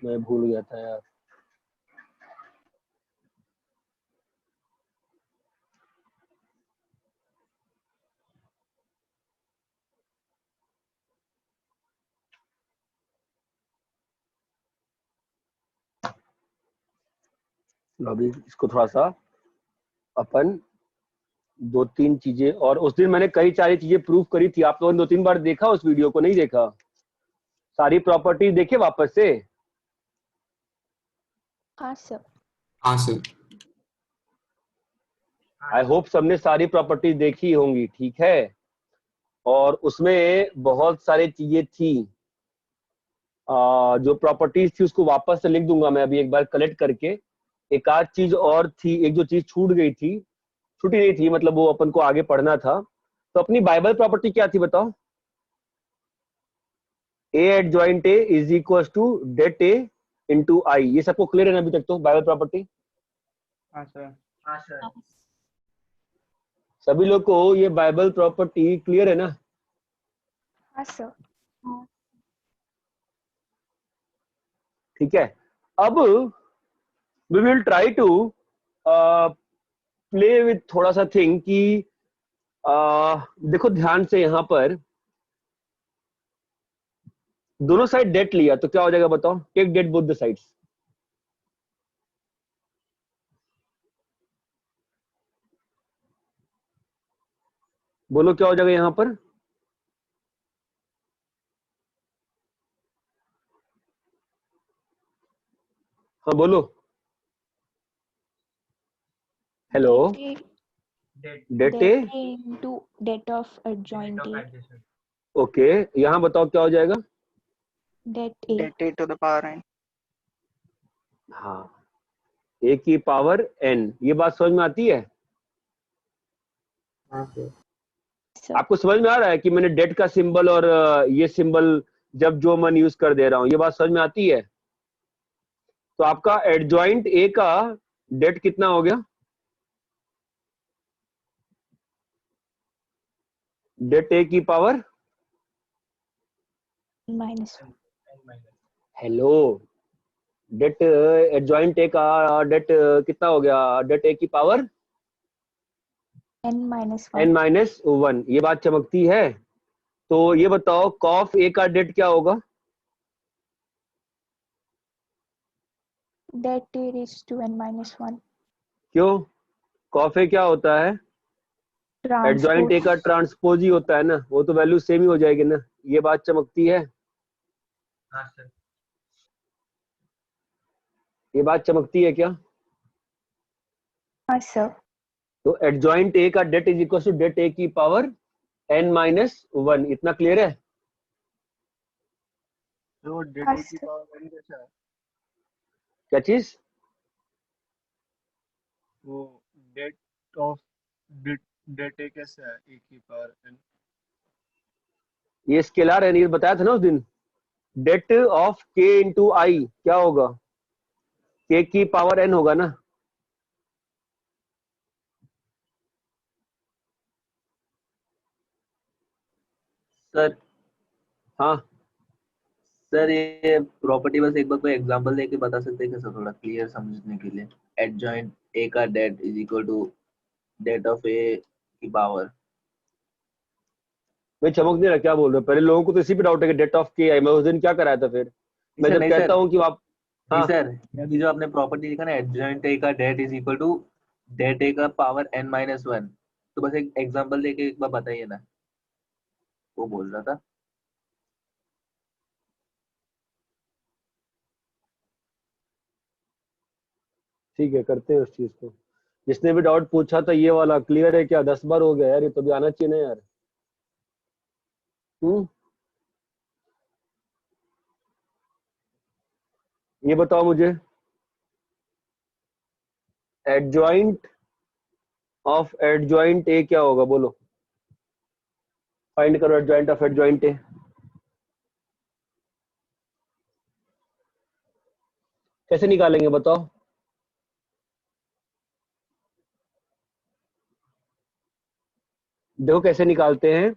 मैं भूल गया था यार। अभी इसको थोड़ा सा अपन 2-3 चीजें, और उस दिन मैंने कई सारी चीजें प्रूफ करी थी। आप लोगों ने 2-3 बार देखा उस वीडियो को, नहीं देखा? सारी प्रॉपर्टी देखे वापस से? हाँ सर। हाँ सर। आई होप सबने सारी प्रॉपर्टी देखी होंगी, ठीक है। और उसमें बहुत सारी चीजें थी, जो प्रॉपर्टीज थी उसको वापस से लिख दूंगा मैं अभी एक बार कलेक्ट करके। एक आध चीज और थी, एक जो चीज छूट गई थी, छूटी नहीं थी, मतलब वो अपन को आगे पढ़ना था। तो अपनी बाइबल प्रॉपर्टी क्या थी बताओ? A adjoint A is equal to det A into I. ये सबको क्लियर है ना अभी तक? तो बाइबल प्रॉपर्टी हाँ सर। सभी लोग को ये बाइबल प्रॉपर्टी क्लियर है ना? हाँ सर। ठीक है। अब we will try to play with थोड़ा सा थिंग कि देखो ध्यान से, यहां पर दोनों साइड डेट लिया तो क्या हो जाएगा बताओ? Take det both the sides. बोलो क्या हो जाएगा यहां पर? हाँ बोलो। Hello. Det A into det of adjoint A. Okay, यहां बताओ क्या हो जाएगा? Det A. Det A to the power n। हाँ, ए की पावर एन। ये बात समझ में आती है? हाँ सर। सर। आपको समझ में आ रहा है कि मैंने डेट का सिंबल और ये सिंबल जब जो मन यूज कर दे रहा हूं, ये बात समझ में आती है? तो आपका एडजॉइंट ए का डेट कितना हो गया? डेट ए की power -1. Hello, det adjoint A का डेट कितना हो गया? डेट ए की पावर n-1. n-1। ये बात चमकती है? तो ये बताओ कॉफ ए का डेट क्या होगा? Det A raised to n-1. क्यों? कॉफ ए क्या होता है? Adjoint A Transpose. का ट्रांसपोज ही होता है ना, वो तो वैल्यू सेम ही हो जाएगी ना। ये बात चमकती है? हाँ सर। ये बात चमकती है क्या? हाँ सर। तो तो एडजॉइंट ए का det is equal to det A की पावर n-1। इतना क्लियर है? वो डेट हाँ ए की सर। पावर n कैसा है? क्या चीज? वो डेट ऑफ डेट ए कैसा है? ए की पावर n। ये स्केलर है, ये बताया था ना उस दिन। डेट ऑफ k इंटू आई क्या होगा? k की पावर n होगा ना। सर हाँ, सर ये प्रॉपर्टी बस एक बार कोई एग्जांपल देके बता सकते हैं क्या सर, थोड़ा क्लियर समझने के लिए? एडजॉइंट ए का det is equal to det of A की पावर। मैं चमक नहीं रहा, क्या बोल रहे हो? पहले लोगों को तो इसी पे डाउट है कि डेट ऑफ के आई। मैं उस दिन क्या कराया था फिर? मैं जब नहीं कहता सर, हूँ कि आप, नहीं हाँ सर, अभी जो आपने प्रॉपर्टी लिखा ना, एडजॉइंट ए का det is equal to det A का पावर n-1, तो बस एक एग्जांपल देके एक बार बताइए ना, वो बोल रहा था। ठीक है, करते हैं उस चीज को। जिसने भी डाउट पूछा था ये वाला क्लियर है क्या? 10 बार हो गया यार, ये तो भी आना चाहिए ना यार। ये बताओ मुझे, एडजॉइंट ऑफ एडजॉइंट ए क्या होगा? बोलो, फाइंड करो एडजॉइंट ऑफ एडजॉइंट ए। कैसे निकालेंगे बताओ? देखो कैसे निकालते हैं।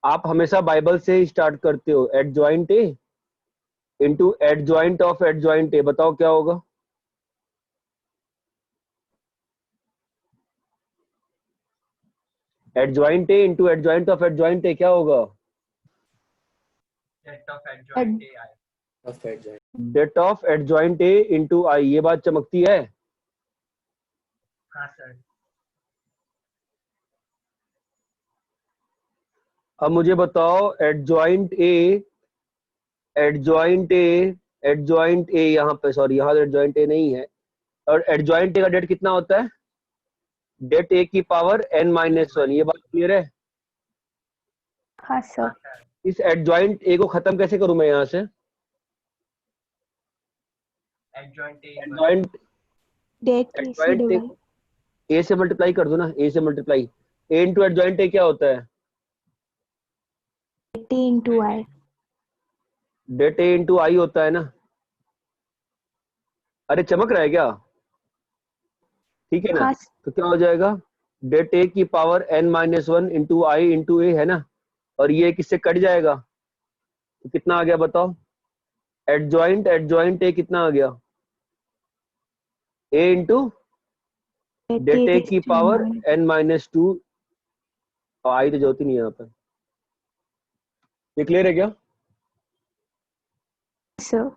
आप हमेशा बाइबल से ही स्टार्ट करते हो। Adjoint A into adjoint of adjoint A, बताओ क्या होगा? Adjoint A into adjoint of adjoint A क्या होगा? Det of adjoint A I. Of adjoint. Det of adjoint A into I, ये बात चमकती है? हाँ सर। अब मुझे बताओ adjoint A, adjoint A, adjoint A यहाँ पे, सॉरी यहाँ एडजॉइंट ए नहीं है, और एडजॉइंट ए का डेट कितना होता है? डेट ए की पावर n माइनस वन, ये बात क्लियर है? हाँ सर। इस एडजॉइंट ए को खत्म कैसे करूं मैं यहाँ से? एडजॉइंट ए एडजॉइंट डेट ए से एडजॉइंट डिवाइड। ए से मल्टीप्लाई कर दो ना, ए से multiply, A into adjoint A क्या होता है? Date A into I. Date A into आई होता है ना? अरे चमक रहा है क्या? ठीक है ना? हाँ तो क्या हो जाएगा? डेट ए की power n minus one into I into A है ना, और ये किससे कट जाएगा, तो कितना आ गया बताओ? एडजॉइंट एडजॉइंट ए कितना आ गया? ए इंटू डेट ए की पावर n माइनस टू, आई तो जोती नहीं है यहाँ पर। ये क्लियर है क्या? सर।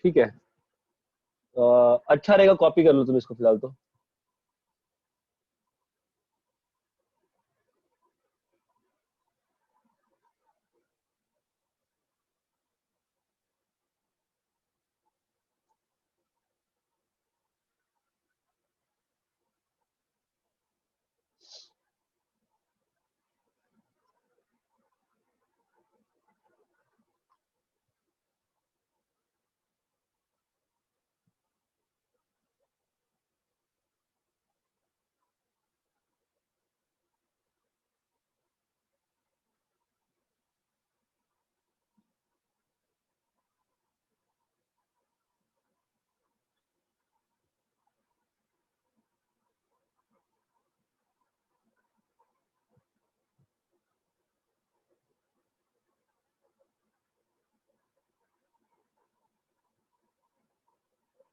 ठीक है, अच्छा रहेगा कॉपी कर लो तुम इसको फिलहाल तो।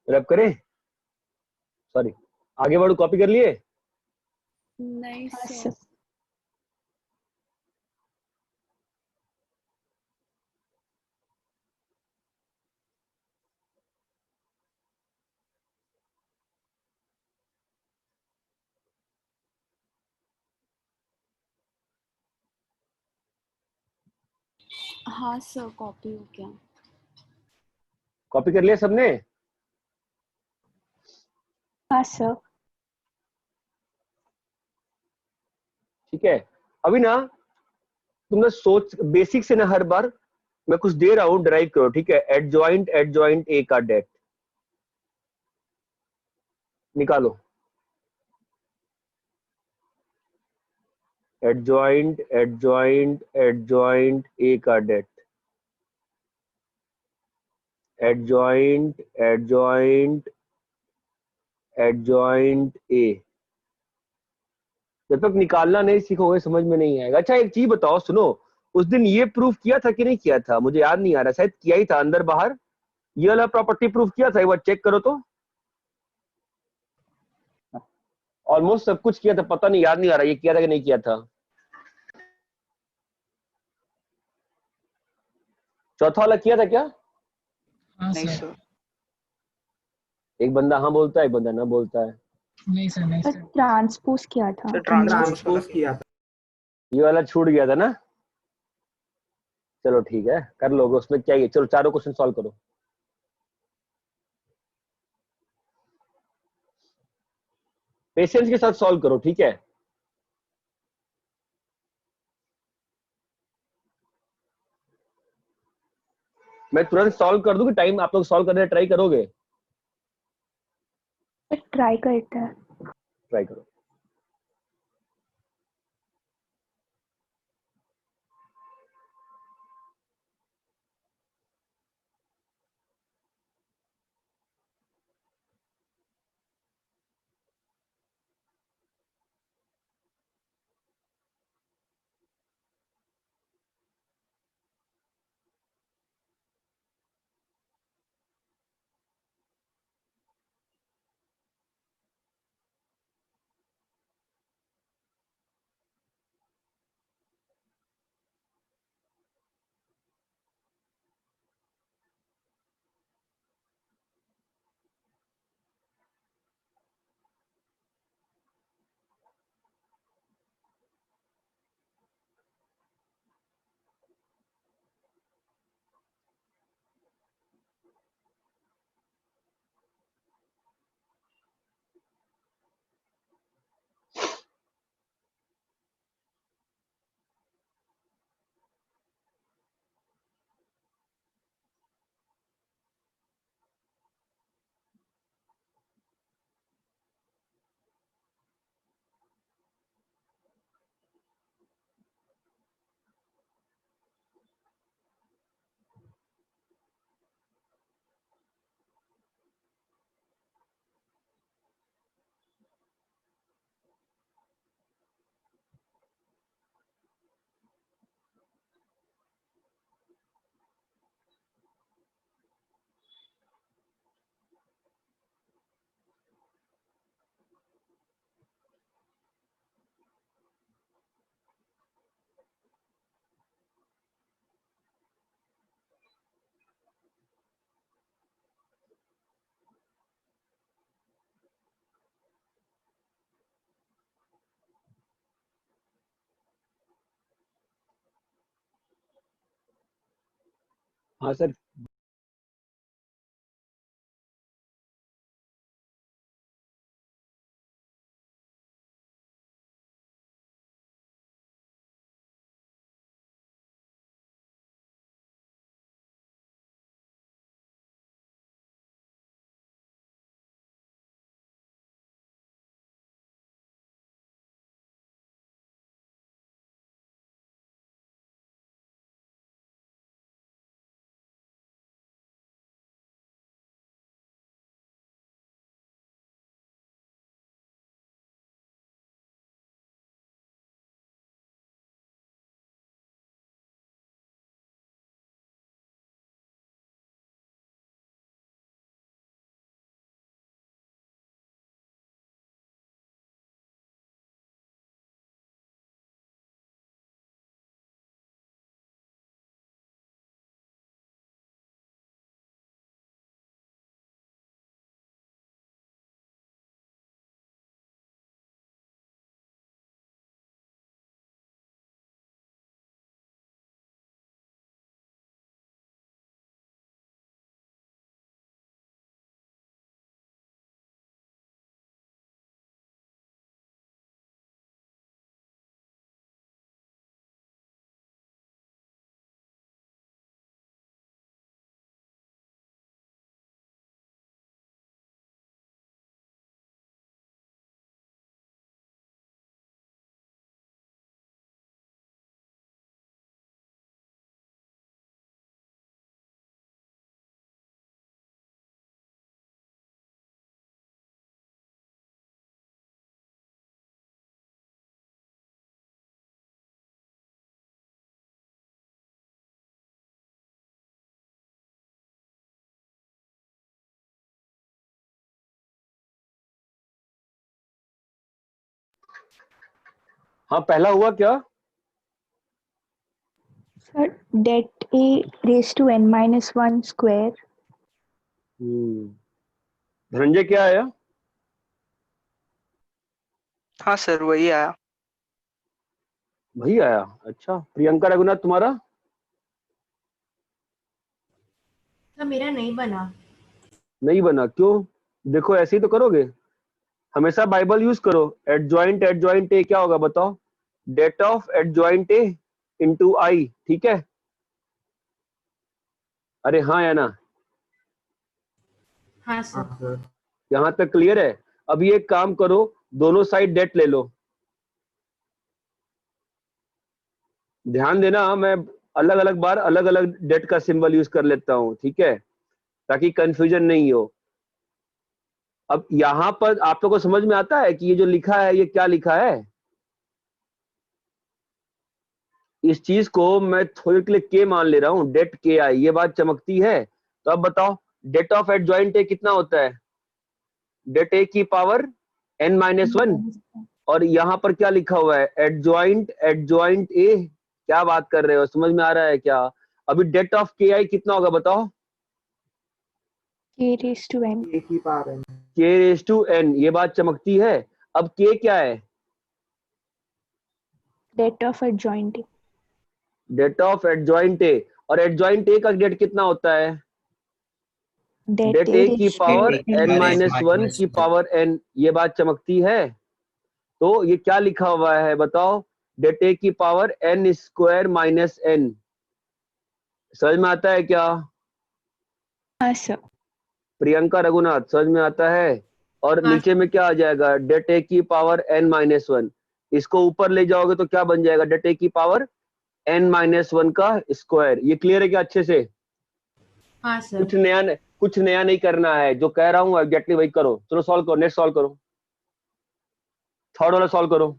रैप करें? सॉरी, आगे बढ़ो, कॉपी कर लिए? नहीं हाँ सर। सर। हाँ सर, कॉपी हो गया। कॉपी कर लिया सबने? हाँ सर। ठीक है, अभी ना तुमने सोच बेसिक से ना, हर बार मैं कुछ दे रहा हूं, ड्राइव करो, ठीक है? एडजॉइंट एडजॉइंट ए का डेट निकालो, एडजॉइंट एडजॉइंट एडजॉइंट ए का det, adjoint adjoint adjoint A. जब तक निकालना नहीं सीखोगे समझ में नहीं आएगा। अच्छा एक चीज बताओ, सुनो, उस दिन ये प्रूफ किया था कि नहीं किया था? मुझे याद नहीं आ रहा, शायद किया ही था, अंदर बाहर ये वाला प्रॉपर्टी प्रूफ किया था, एक बार चेक करो तो। ऑलमोस्ट सब कुछ किया था, पता नहीं, याद नहीं आ रहा ये किया था कि नहीं किया था। चौथा वाला किया था क्या? हाँ नहीं सर। सर। एक बंदा हाँ बोलता है, एक बंदा ना बोलता है। नहीं सर, नहीं सर सर। ट्रांसपोज किया था। ट्रांसपोज किया था। ये वाला छूट गया था ना? चलो ठीक है, कर लोगे, उसमें क्या ही है। चलो चारों क्वेश्चन सॉल्व करो। पेशेंस के साथ सॉल्व करो, ठीक है? मैं तुरंत सॉल्व कर दूं कि टाइम आप लोग सॉल्व करने ट्राई करोगे? सर ट्राई करते हैं। ट्राई करो। हाँ सर। हाँ पहला हुआ क्या? Sir det a raised to n minus 1 square. Dhananjay क्या आया? हाँ सर वही आया। वही आया। अच्छा, प्रियंका रघुनाथ तुम्हारा? तो मेरा नहीं बना। नहीं बना क्यों? देखो ऐसे ही तो करोगे, हमेशा बाइबल यूज करो। एडजॉइंट ए क्या होगा बताओ? Det of adjoint A into I, ठीक है? अरे हाँ या ना? हाँ सर। यहाँ तक क्लियर है? अभी एक काम करो, दोनों साइड डेट ले लो। ध्यान देना, मैं अलग अलग बार अलग अलग डेट का सिंबल यूज कर लेता हूँ, ठीक है, ताकि कंफ्यूजन नहीं हो। अब यहाँ पर आप लोगों को समझ में आता है कि ये जो लिखा है ये क्या लिखा है? इस चीज को मैं थोड़ी के लिए के मान ले रहा हूँ, डेट के आई, ये बात चमकती है? तो अब बताओ, डेट ऑफ एडजॉइंट ए कितना होता है? डेट ए की पावर n माइनस 1। और यहाँ पर क्या लिखा हुआ है? Adjoint A. क्या बात कर रहे हो, समझ में आ रहा है क्या? अभी डेट ऑफ के आई कितना होगा बताओ? k raised to n. के रेज टू एन, ये बात चमकती है। अब के क्या है? Det of adjoint a. Det of adjoint A. और एडजॉइंट ए का डेट कितना होता है? Det डेट a ए की raised to power n n minus minus 1 की पावर n, ये बात चमकती है? तो ये क्या लिखा हुआ है बताओ? डेट ए की power n square minus n। समझ में आता है क्या? हाँ सर। प्रियंका रघुनाथ समझ में आता है? और हाँ। नीचे में क्या आ जाएगा? डेट ए की पावर n माइनस 1। इसको ऊपर ले जाओगे तो क्या बन जाएगा? डेट ए की पावर n माइनस 1 का स्क्वायर। ये क्लियर है क्या अच्छे से? हाँ सर। कुछ नया नहीं करना है, जो कह रहा हूँ एग्जैक्टली वही करो। चलो सॉल्व करो, नेक्स्ट सॉल्व करो, थर्ड वाला सॉल्व करो।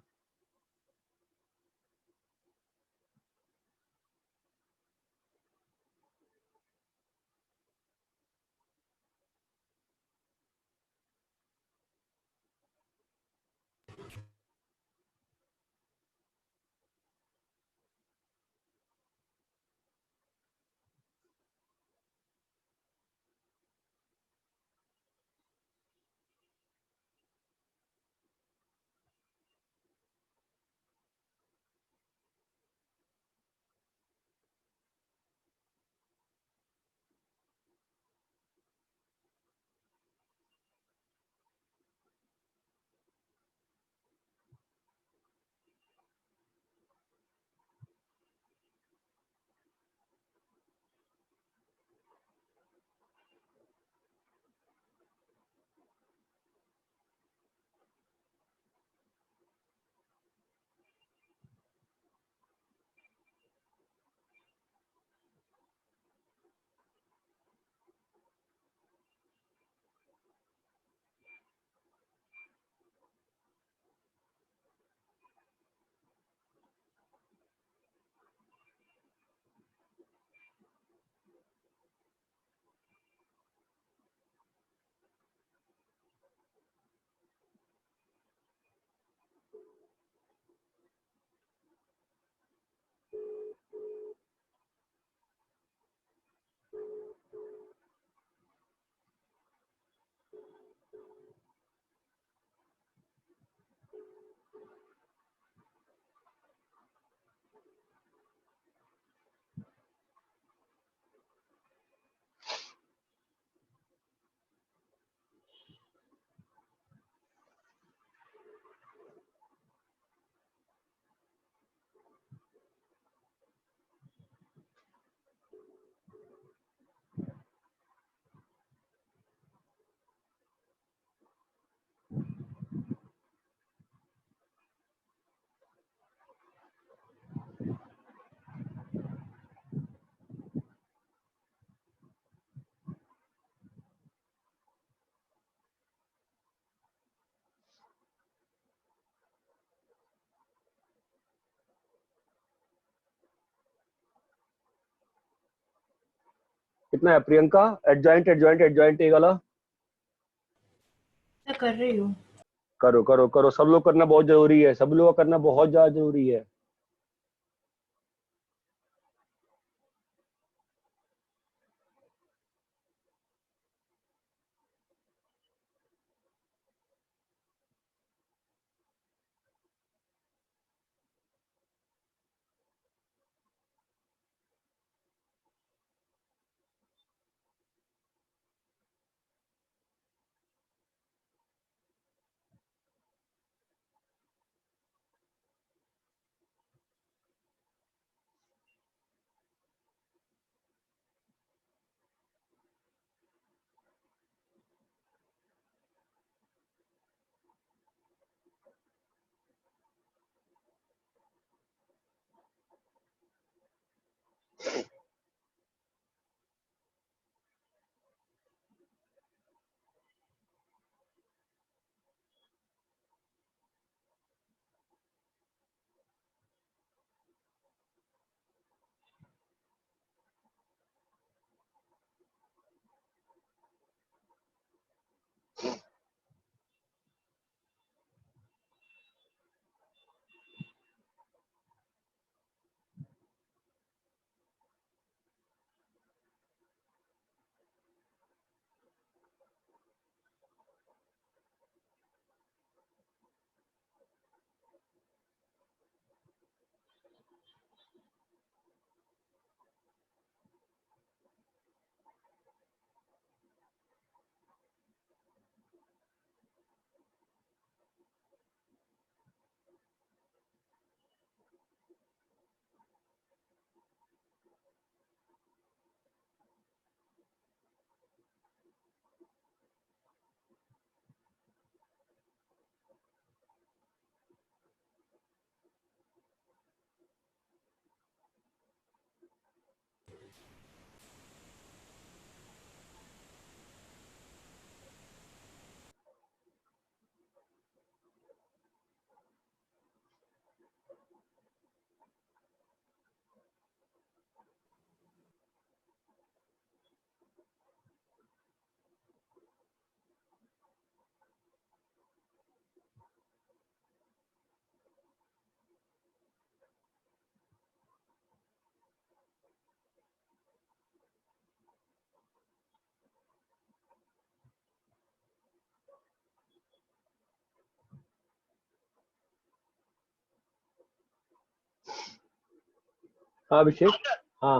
कितना है प्रियंका? एडजॉइंट एडजॉइंट एडजॉइंट ए वाला मैं कर रही हूँ। करो करो करो, सब लोग करना बहुत जरूरी है, सब लोग करना बहुत ज्यादा जरूरी है। हाँ अभिषेक। हाँ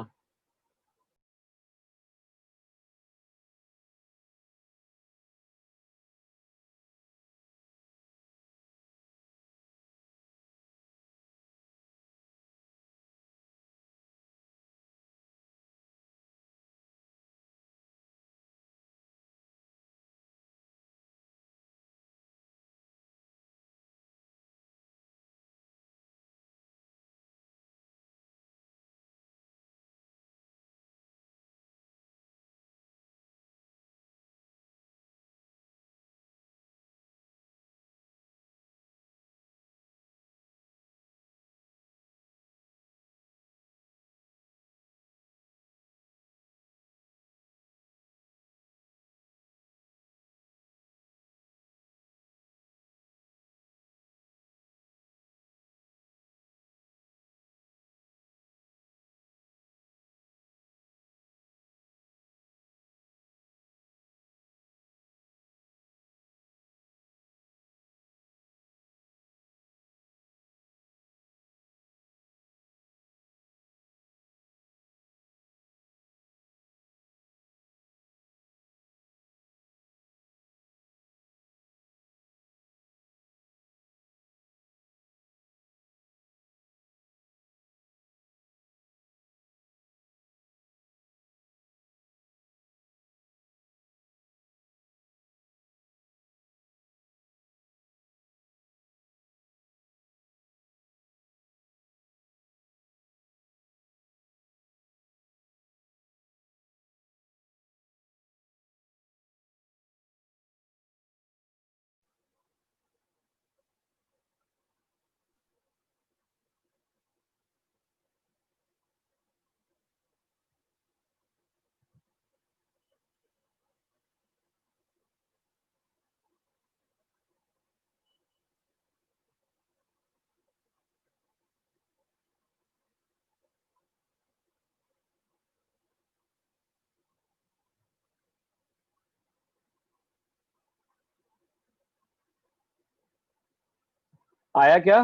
आया क्या?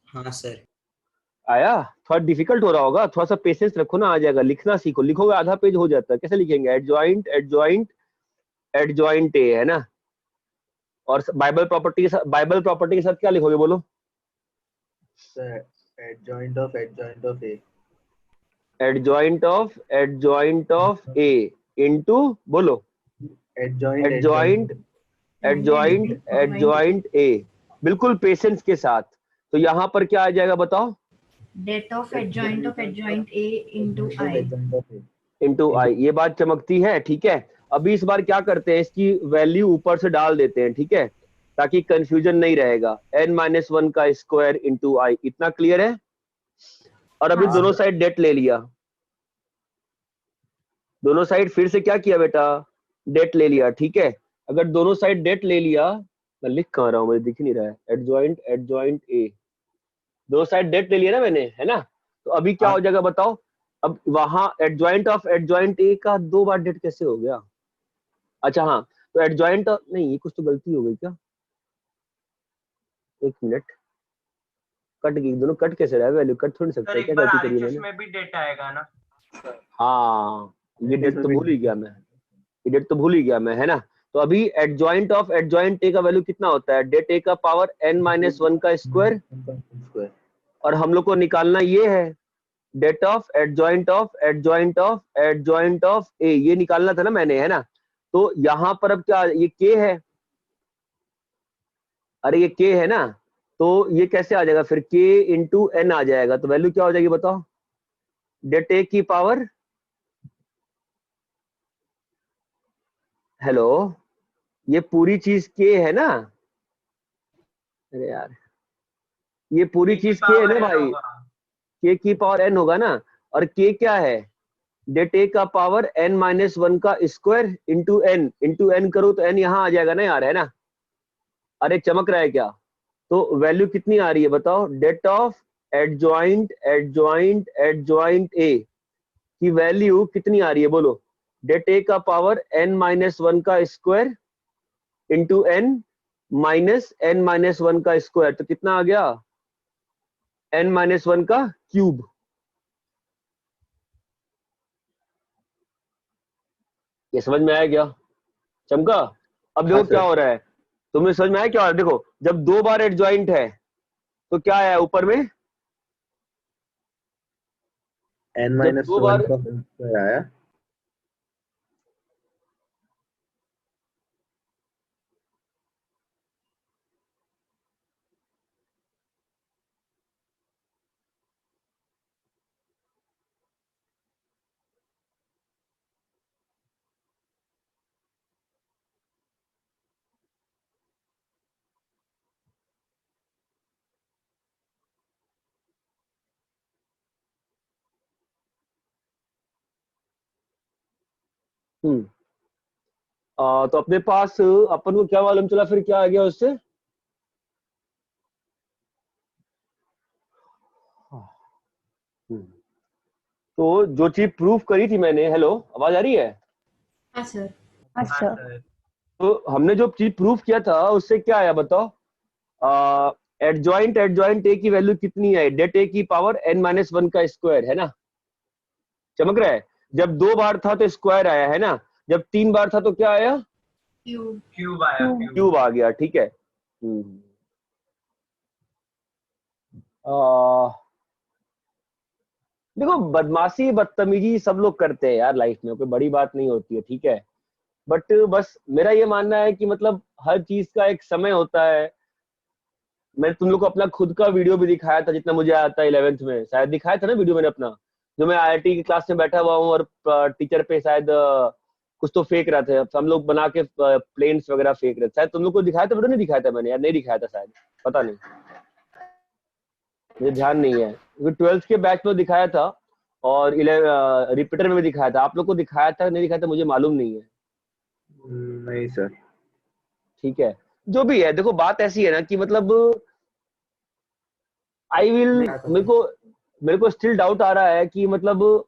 हाँ सर। आया? थोड़ा डिफिकल्ट हो रहा होगा, थोड़ा सा पेशेंस रखो ना, आ जाएगा। लिखना सीखो, लिखोगे आधा पेज हो जाता है। कैसे लिखेंगे? एडजॉइंट एडजॉइंट एडजॉइंट ए, है ना? और बाइबल प्रॉपर्टी के साथ क्या लिखोगे बोलो? Sir adjoint of A, adjoint of A into, बोलो, एडजॉइंट एडजॉइंट ए। बिल्कुल पेशेंस के साथ। तो यहाँ पर क्या आ जाएगा बताओ? Det of adjoint A into I. ये बात चमकती है, ठीक है। अभी इस बार क्या करते हैं, इसकी वैल्यू ऊपर से डाल देते हैं, ठीक है, ताकि कंफ्यूजन नहीं रहेगा। n-1 का स्क्वायर इंटू आई, इतना क्लियर है? और अभी दोनों साइड डेट ले लिया, दोनों साइड फिर से क्या किया बेटा? डेट ले लिया, ठीक है। अगर दोनों साइड डेट ले लिया, मैं लिख कहाँ रहा हूँ, मुझे दिख नहीं रहा है। एडजॉइंट ए, दोनों साइड डेट ले लिया ना मैंने, है ना? तो अभी क्या हो जाएगा बताओ? अब वहां एडजॉइंट ए का 2 बार डेट कैसे हो गया? अच्छा हाँ, तो एडजॉइंट नहीं, ये कुछ तो गलती हो गई क्या? एक मिनट, कट गई, दोनों कट कैसे रहा है? वैल्यू कट थोड़ी सकता सर है, एक क्या बार गलती करी RHS मैंने? में भी डेट आएगा ना? हाँ, ये डेट तो भूल ही गया मैं, ये डेट तो भूल ही गया मैं, है ना? तो अभी एडजॉइंट ए का वैल्यू कितना होता है? डेट ए का पावर n-1 का स्क्वायर, और हम लोग को निकालना ये है डेट ऑफ एडजॉइंट ऑफ ए, ये निकालना था ना मैंने, है ना? तो यहाँ पर अब क्या, ये के है, अरे ये के है ना, तो ये कैसे आ जाएगा फिर? के इंटू एन आ जाएगा। तो वैल्यू क्या हो जाएगी बताओ? डेट ए की पावर, हेलो, ये पूरी चीज के है ना? अरे यार, ये पूरी चीज के है ना भाई? के की पावर एन होगा ना, और के क्या है? डेट ए का पावर n-1 का स्क्वायर इंटू एन करो तो एन यहाँ आ जाएगा ना यार, है ना? अरे चमक रहा है क्या? तो वैल्यू कितनी आ रही है बताओ? डेट ऑफ एडजॉइंट ए की वैल्यू कितनी आ रही है बोलो? डेट ए का पावर n-1 का स्क्वायर इंटू n-1 का स्क्वायर, तो कितना आ गया? n-1 का क्यूब। ये समझ में आया क्या? चमका? अब देखो क्या हो रहा है, तुम्हें समझ में आया क्या हो रहा है? देखो, जब 2 बार एडजॉइंट है तो क्या आया ऊपर में? n-1 दो बार का स्क्वायर आया। तो अपने पास अपन को क्या मालूम चला, फिर क्या आ गया उससे? तो जो चीज प्रूफ करी थी मैंने, हेलो आवाज आ रही है? हाँ सर। अच्छा, तो हमने जो चीज प्रूफ किया था उससे क्या आया बताओ? एडजॉइंट ए की वैल्यू कितनी है? डेट ए की पावर n-1 का स्क्वायर, है ना? चमक रहा है? जब 2 बार था तो स्क्वायर आया, है ना? जब 3 बार था तो क्या आया? क्यूब आया। क्यूब आ गया, ठीक है। देखो, बदमाशी बदतमीजी सब लोग करते हैं यार लाइफ में, कोई बड़ी बात नहीं होती है, ठीक है। बट बस मेरा ये मानना है कि मतलब हर चीज का एक समय होता है। मैंने तुम लोग को अपना खुद का वीडियो भी दिखाया था, जितना मुझे आता है 11th में, शायद दिखाया था ना वीडियो मैंने अपना, जो मैं IIT की क्लास में बैठा हुआ हूँ और टीचर पे शायद कुछ तो फेंक रहे थे, हम लोग बना के प्लेन्स वगैरह फेंक रहे थे। शायद तुम लोग को दिखाया था वीडियो, नहीं दिखाया था मैंने यार? नहीं दिखाया था शायद, पता नहीं, मुझे ध्यान नहीं है, क्योंकि 12th के बैच में दिखाया था और रिपीटर में भी दिखाया था। आप लोग को दिखाया था नहीं दिखाया था मुझे मालूम नहीं है। नहीं सर। ठीक है, जो भी है, देखो बात ऐसी है ना कि मतलब मेरे को स्टिल डाउट आ रहा है कि मतलब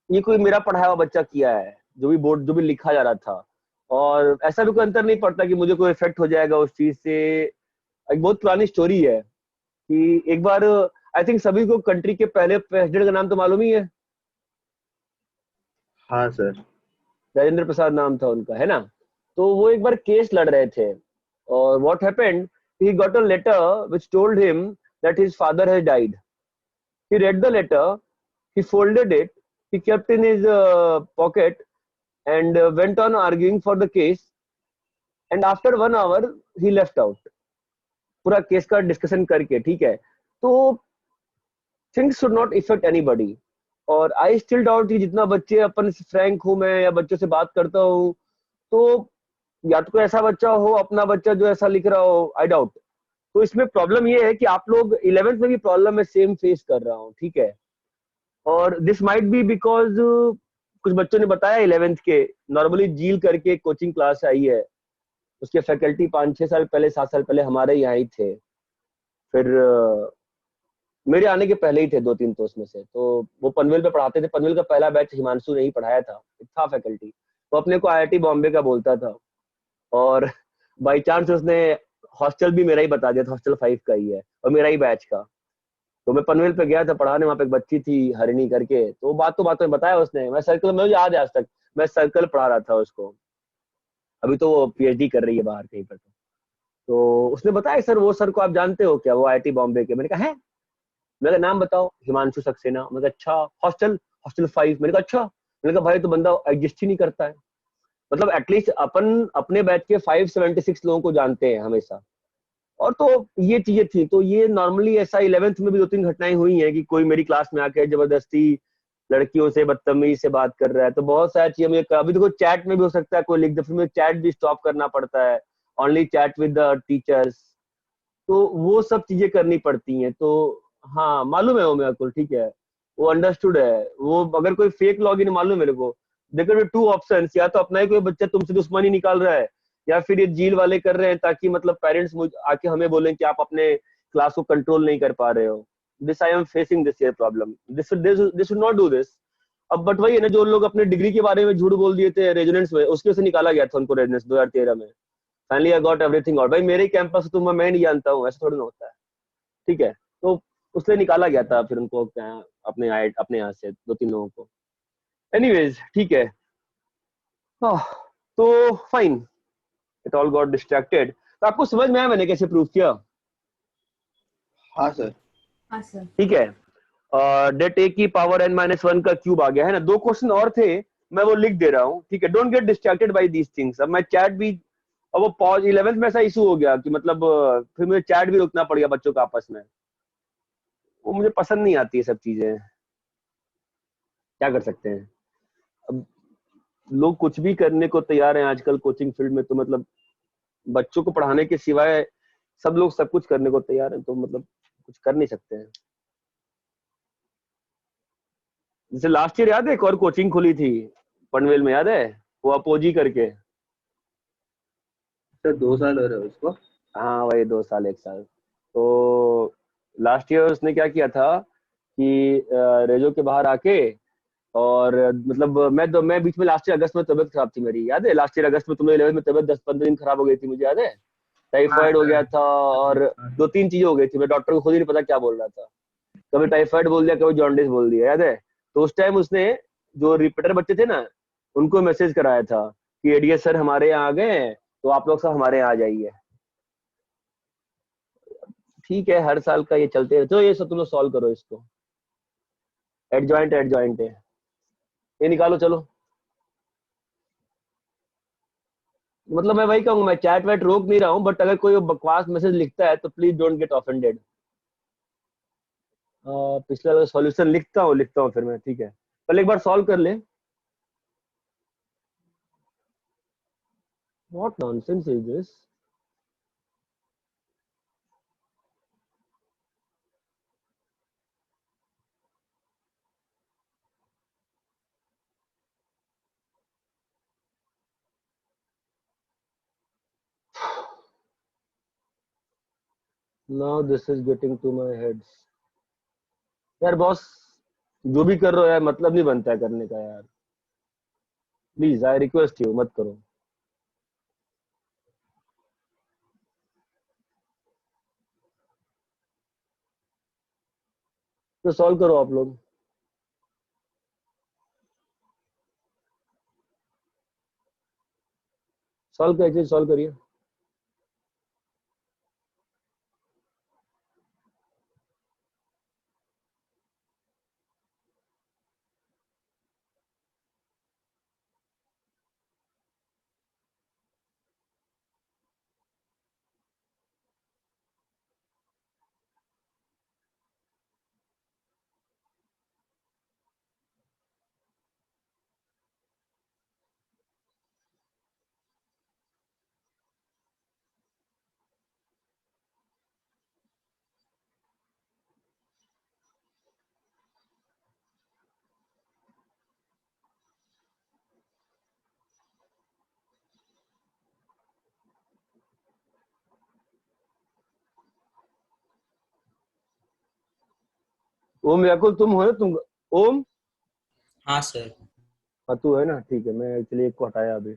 ये कोई मेरा पढ़ाया हुआ बच्चा किया है, जो भी बोर्ड जो भी लिखा जा रहा था, और ऐसा भी कोई अंतर नहीं पड़ता कि मुझे कोई इफेक्ट हो जाएगा उस चीज से। एक बहुत पुरानी स्टोरी है कि एक बार आई थिंक सभी को कंट्री के पहले प्रेसिडेंट का नाम तो मालूम ही है, हाँ सर। राजेंद्र प्रसाद नाम था उनका, है ना। तो वो एक बार केस लड़ रहे थे और what happened, he got a letter which told him that his father has died. He read the letter, he folded it, he kept in his pocket and went on arguing for the case, and after 1 hour he left out. पूरा case का discussion करके, ठीक है। तो things should not effect anybody. और I still doubt कि जितना बच्चे अपन फ्रैंक हूं मैं या बच्चों से बात करता हूँ, तो या तो कोई ऐसा बच्चा हो, अपना बच्चा जो ऐसा लिख रहा हो, आई डाउट। तो इसमें प्रॉब्लम ये है कि आप लोग 11th में भी प्रॉब्लम में सेम फेस कर रहा हूँ, ठीक है। और दिस माइट बी बिकॉज कुछ बच्चों ने बताया 11th के, नॉर्मली जील करके कोचिंग क्लास आई है, उसके फैकल्टी 5-6 साल पहले 7 साल पहले हमारे यहाँ ही थे, फिर मेरे आने के पहले ही थे 2-3 तो उसमें से। तो वो पनवेल पे पढ़ाते थे, पनवेल का पहला बैच हिमांशु ने ही पढ़ाया था फैकल्टी। वो अपने को IIT बॉम्बे का बोलता था और बाई चांस उसने हॉस्टल भी मेरा ही बता दिया था, हॉस्टल 5 का ही है और मेरा ही बैच का। तो मैं पनवेल पे गया था पढ़ाने, वहां पे एक बच्ची थी हरिणी करके, तो बात में बताया उसने। मैं सर्कल में, मुझे याद है आज तक, मैं सर्कल पढ़ा रहा था उसको। अभी तो वो PhD कर रही है बाहर कहीं पर। तो उसने बताया सर वो सर को आप जानते हो क्या, वो IIT बॉम्बे के। मैंने कहा है, मैंने कहा नाम बताओ, हिमांशु सक्सेना। मैंने कहा अच्छा, हॉस्टल 5। मैंने कहा अच्छा। मैंने कहा भाई तो बंदा एडजस्ट ही नहीं करता है। मतलब एटलीस्ट अपन अपने बैच के 576 लोगों को जानते हैं हमेशा। और तो ये चीजें थी। तो ये नॉर्मली ऐसा 11th में भी 2-3 घटनाएं हुई हैं कि कोई मेरी क्लास में आके जबरदस्ती लड़कियों से बदतमीजी से बात कर रहा है। तो बहुत सारी चीजें मुझे, अभी देखो चैट में भी हो सकता है कोई लिख दे, फिर मुझे चैट भी स्टॉप करना पड़ता है, only chat with the teachers. तो वो सब चीजें करनी पड़ती हैं। तो हाँ मालूम है वो मेरे को, ठीक है, वो अंडरस्टूड है। वो अगर कोई फेक लॉगिन मालूम मेरे को, देखो 2 ऑप्शंस, या तो अपना ही कोई बच्चा तुमसे दुश्मनी निकाल रहा है, या फिर ये जील वाले कर रहे हैं ताकि मतलब पेरेंट्स आके हमें बोलें कि आप अपने क्लास को कंट्रोल नहीं कर पा रहे हो। This I am facing this year problem, this should not do this. अब बट वही है ना, जो लोग अपने डिग्री के बारे में झूठ बोल दिए थे रेजोनेंस में, उसके से निकाला गया था उनको रेजोनेंस 2013 में। Finally I got everything. और भाई मेरे कैंपस तो मैं नहीं जानता हूँ, ऐसा थोड़ी ना होता है, ठीक है। तो उससे निकाला गया था फिर उनको अपने यहाँ से 2-3 लोगों को। एनीवेज ठीक है। तो fine, it all got distracted. तो आपको समझ में आया मैंने कैसे प्रूव किया? हाँ सर। हाँ सर। ठीक है। डेट A की पावर n-1 का क्यूब आ गया है ना। 2 क्वेश्चन और थे, मैं वो लिख दे रहा हूँ, ठीक है। Don't get distracted by these things. अब मैं चैट भी, अब वो पॉज 11th में ऐसा इशू हो गया कि मतलब फिर मुझे चैट भी रोकना पड़ गया बच्चों का आपस में। वो मुझे पसंद नहीं आती है सब चीजें, क्या कर सकते हैं। अब लोग कुछ भी करने को तैयार हैं आजकल कोचिंग फील्ड में। तो मतलब बच्चों को पढ़ाने के सिवाय सब लोग सब कुछ करने को तैयार हैं, तो मतलब कुछ कर नहीं सकते हैं। जैसे लास्ट ईयर याद है एक और कोचिंग खुली थी पनवेल में, याद है, वो अपोजी करके। सर 2 साल हो रहे हैं उसको। हाँ वही 2 साल 1 साल। तो लास्ट ईयर उसने क्या किया था कि रेजो के बाहर आके, और मतलब मैं बीच में लास्ट ईयर अगस्त में तबियत खराब थी मेरी, याद है। लास्ट ईयर अगस्त में तुम्हें 11th में तबियत 10-15 दिन खराब हो गई थी, मुझे याद है। टाइफाइड हो गया था और 2-3 चीजें हो गई थी। मैं डॉक्टर को खुद ही नहीं पता क्या बोल रहा था, कभी टाइफाइड बोल दिया, कभी जॉन्डिस बोल दिया, याद है। तो उस टाइम उसने जो रिपीटर बच्चे थे ना, उनको मैसेज कराया था कि एडीएस सर हमारे यहाँ आ गए हैं, तो आप लोग सब हमारे यहाँ आ जाइए। ठीक है, हर साल का ये चलते रहते। तो ये सब तुम लोग सॉल्व करो इसको। एडजॉइंट है, ये निकालो चलो। मतलब मैं वही कहूंगा, मैं चैट वैट रोक नहीं रहा हूँ, बट अगर कोई बकवास मैसेज लिखता है तो प्लीज डोंट गेट ऑफेंडेड। पिछले वाला सॉल्यूशन लिखता हूँ फिर मैं, ठीक है। पहले एक बार सॉल्व कर ले। What nonsense is this? Now this is getting to my heads. यार बॉस, जो भी कर रहे हो यार, मतलब नहीं बनता है करने का यार। प्लीज आई रिक्वेस्ट यू, मत करो। तो सॉल्व करो आप लोग। सॉल्व कैसे सॉल्व करिए। ओम व्याकुल तुम हो ना, तुम ओम। हाँ सर। हाँ तू है ना, ठीक है, मैं एक्चुअली एक को हटाया अभी।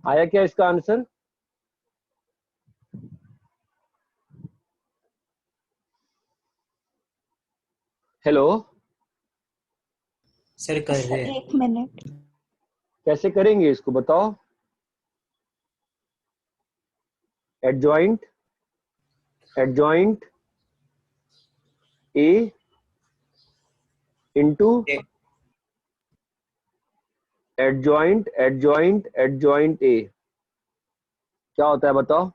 आया क्या इसका आंसर? हेलो, सर कर रहे हैं। 1 मिनट। कैसे करेंगे इसको बताओ। Adjoint adjoint A into adjoint A क्या होता है बताओ।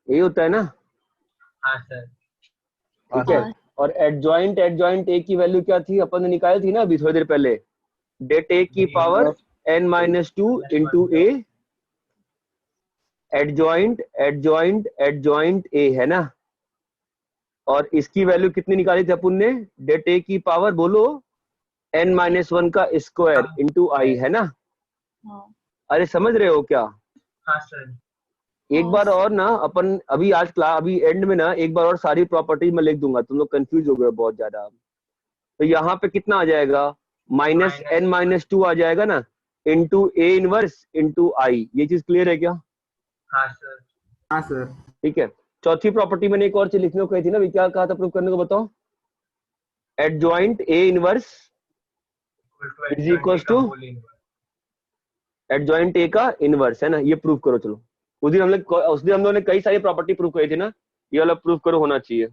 ए होता है ना, हाँ सर। ठीक है। हाँ और एडजॉइंट ए की वैल्यू क्या थी, अपन ने निकाली थी ना अभी थोड़ी देर पहले। डेट ए की पावर n-2 इंटू ए एडजॉइंट ए है ना। और इसकी वैल्यू कितनी निकाली थी अपन ने, डेट ए की पावर बोलो n-1 का स्क्वायर इंटू आई है ना। हाँ अरे समझ रहे हो क्या? हाँ सर। एक हाँ बार और ना अपन अभी आज क्लास अभी एंड में ना एक बार और सारी प्रॉपर्टी मैं लिख दूंगा, तुम लोग कंफ्यूज हो गए हो बहुत ज्यादा। तो यहाँ पे कितना आ जाएगा, -n-2 आ जाएगा ना, into A inverse into I. ये चीज क्लियर है क्या? हाँ सर। हाँ सर। ठीक है। चौथी प्रॉपर्टी मैंने एक और चीज लिखने को कही थी ना, अभी क्या कहा था प्रूव करने को बताओ। Adjoint A inverse is equal to adjoint A का इनवर्स है ना, ये प्रूव करो। चलो उस दिन हम लोग ने कई सारी प्रॉपर्टी प्रूव करी थी ना, ये वाला प्रूव करो, होना चाहिए।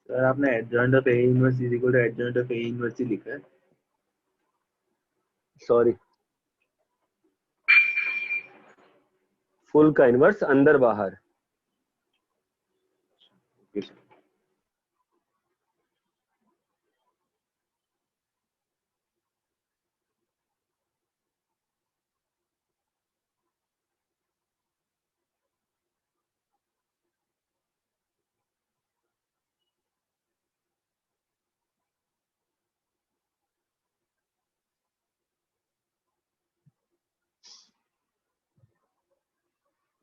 सर आपने adjoint of A inverse is equal to adjoint of A inverse ही लिखा है। सॉरी, फुल का इनवर्स अंदर बाहर। Okay sir.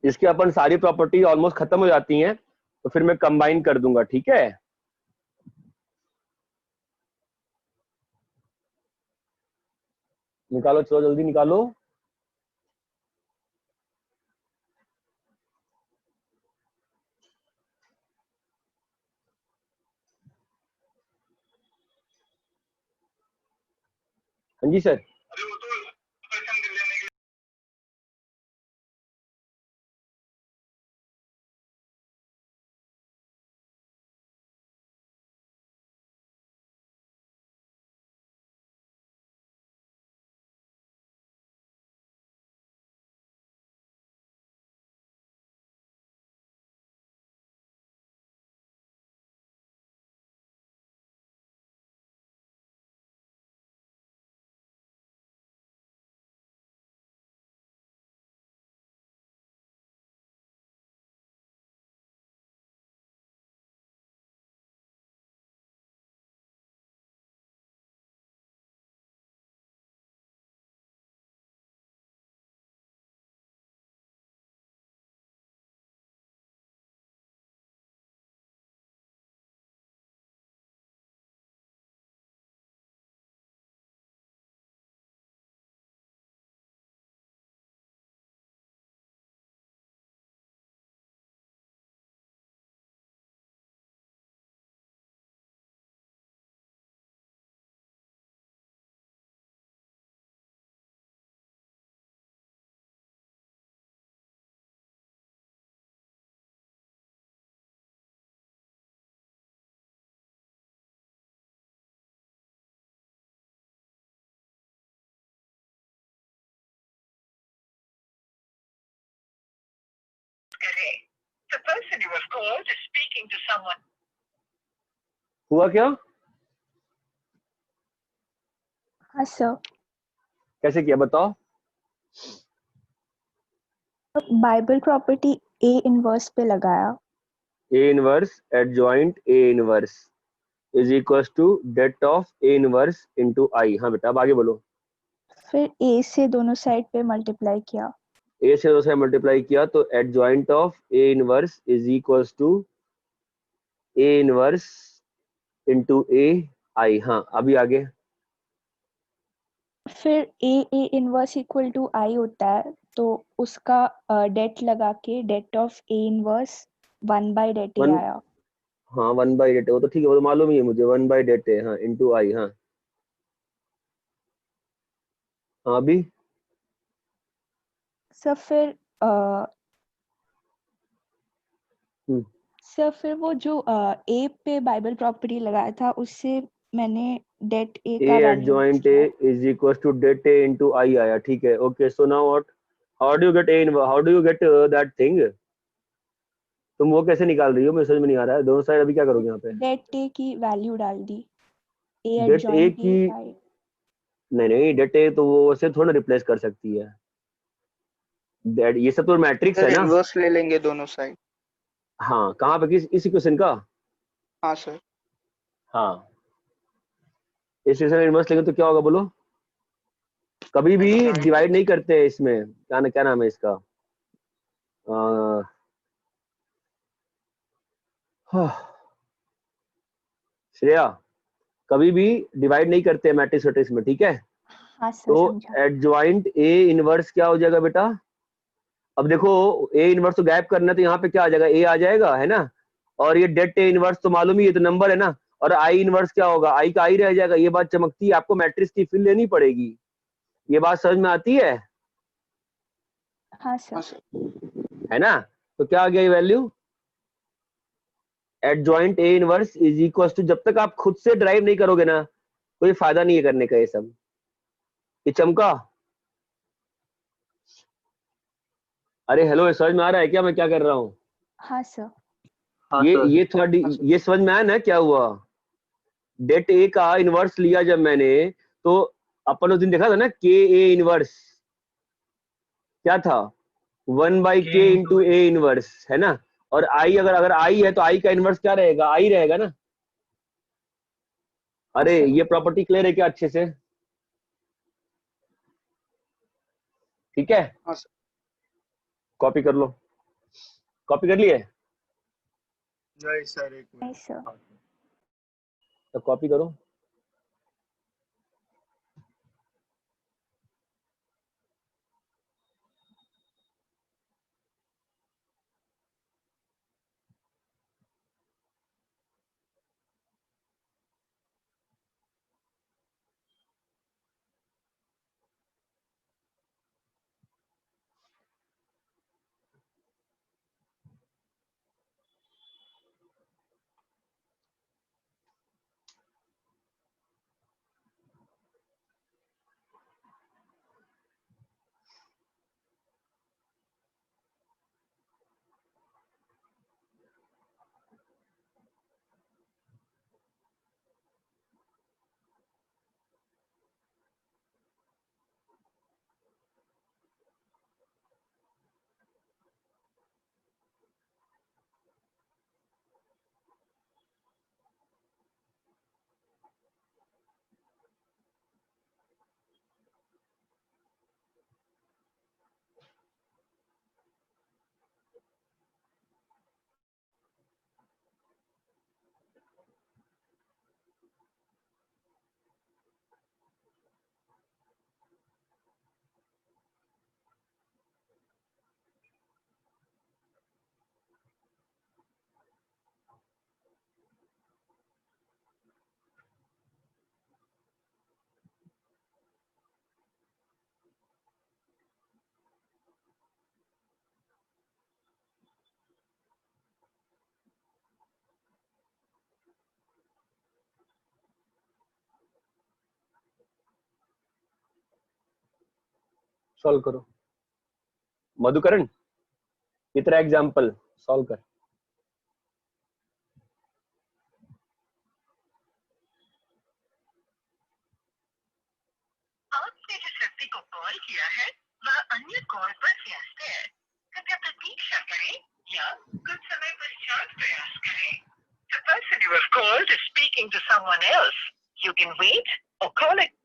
इसके अपन सारी प्रॉपर्टी ऑलमोस्ट खत्म हो जाती हैं, तो फिर मैं कंबाइन कर दूंगा, ठीक है। निकालो, चलो जल्दी निकालो। हाँ जी सर। हुआ क्या? हाँ सर। कैसे किया बताओ? बाइबल प्रॉपर्टी ए इनवर्स पे लगाया। A inverse adjoint A inverse is equal to det of A inverse into I. हाँ बेटा, अब आगे बोलो। फिर ए से दोनों साइड पे मल्टीप्लाई किया। ए से दो से मल्टीप्लाई किया तो adjoint of A inverse is equal to A inverse into A I. हाँ, अभी आगे। फिर A inverse equal to I होता है, तो उसका डेट लगा के det of A inverse 1/det one, आया। हाँ 1/det, वो तो ठीक है, वो तो मालूम ही है मुझे, 1/det है। हाँ, इनटू आई। हाँ हाँ, अभी सर फिर हम्म, सर फिर वो जो ए पे बाइबल प्रॉपर्टी लगाया था, उससे मैंने डेट ए ए का value adjoint A is equal to det A into I आया। ठीक है, okay. So now what, how do you get A, how do you get that thing? तुम वो कैसे निकाल रही हो, मुझे समझ में नहीं आ रहा है। दोनों साइड अभी क्या करोगे यहाँ पे? डेट ए की वैल्यू डाल दी। ए डेट ए एडजॉइंट की? ए बाय। नहीं नहीं, डेट ए तो वो वैसे थोड़ा रिप्लेस कर सकती है। डेट, ये सब तो मैट्रिक्स है सर ना। इनवर्स ले लेंगे दोनों साइड। हाँ, कहाँ पे, इस इक्वेशन का? हाँ सर। हाँ, इस इक्वेशन इनवर्स लेंगे तो क्या होगा बोलो? कभी भी डिवाइड नहीं करते इसमें, क्या नाम है इसका? श्रेया, कभी भी डिवाइड नहीं करते मैट्रिक्स वेट्रिक्स में, ठीक है। हाँ सर, तो समझा। एडजॉइंट ए इनवर्स क्या हो जाएगा बेटा? अब देखो, ए इनवर्स तो गायब करना है, तो यहाँ पे क्या आ जाएगा? ए आ जाएगा, है ना। और ये डेट ए इनवर्स तो मालूम ही है, तो नंबर है ना। और आई इनवर्स क्या होगा? आई का आई रह जाएगा। ये बात चमकती है, आपको मैट्रिक्स की फिल लेनी पड़ेगी। ये बात समझ में आती है? हाँ सर। है ना। तो क्या आ गया ये value? Adjoint A inverse is equal to, जब तक आप खुद से ड्राइव नहीं करोगे ना, कोई फायदा नहीं है करने का ये सब। ये चमका? अरे हेलो, समझ में आ रहा है क्या मैं क्या कर रहा हूँ? हाँ सर। हाँ ये सर। ये थोड़ा ये समझ में आया ना क्या हुआ? डेट ए का इनवर्स लिया जब मैंने, तो अपन उस दिन देखा था ना, के ए इनवर्स क्या था? 1/k इंटू ए इनवर्स, है ना। और आई, अगर आई है तो आई का इनवर्स क्या रहेगा? आई रहेगा ना। अरे ये प्रॉपर्टी क्लियर है क्या अच्छे से? ठीक है, हाँ सर। कॉपी कर लो। कॉपी कर लिए? नहीं सर, एक नहीं मिनट। सर। तो कॉपी करो। सॉल्व करो। मधुकरण, ये तेरा एग्जाम्पल सॉल्व कर। आपने जिस व्यक्ति को कॉल किया है वह अन्य कॉल पर व्यस्त है। कृपया प्रतीक्षा करें या कुछ समय पश्चात प्रयास करें। The person you have called is speaking to someone else. You can wait or call it.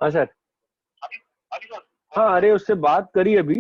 हाँ सर। हाँ अरे उससे बात करी अभी।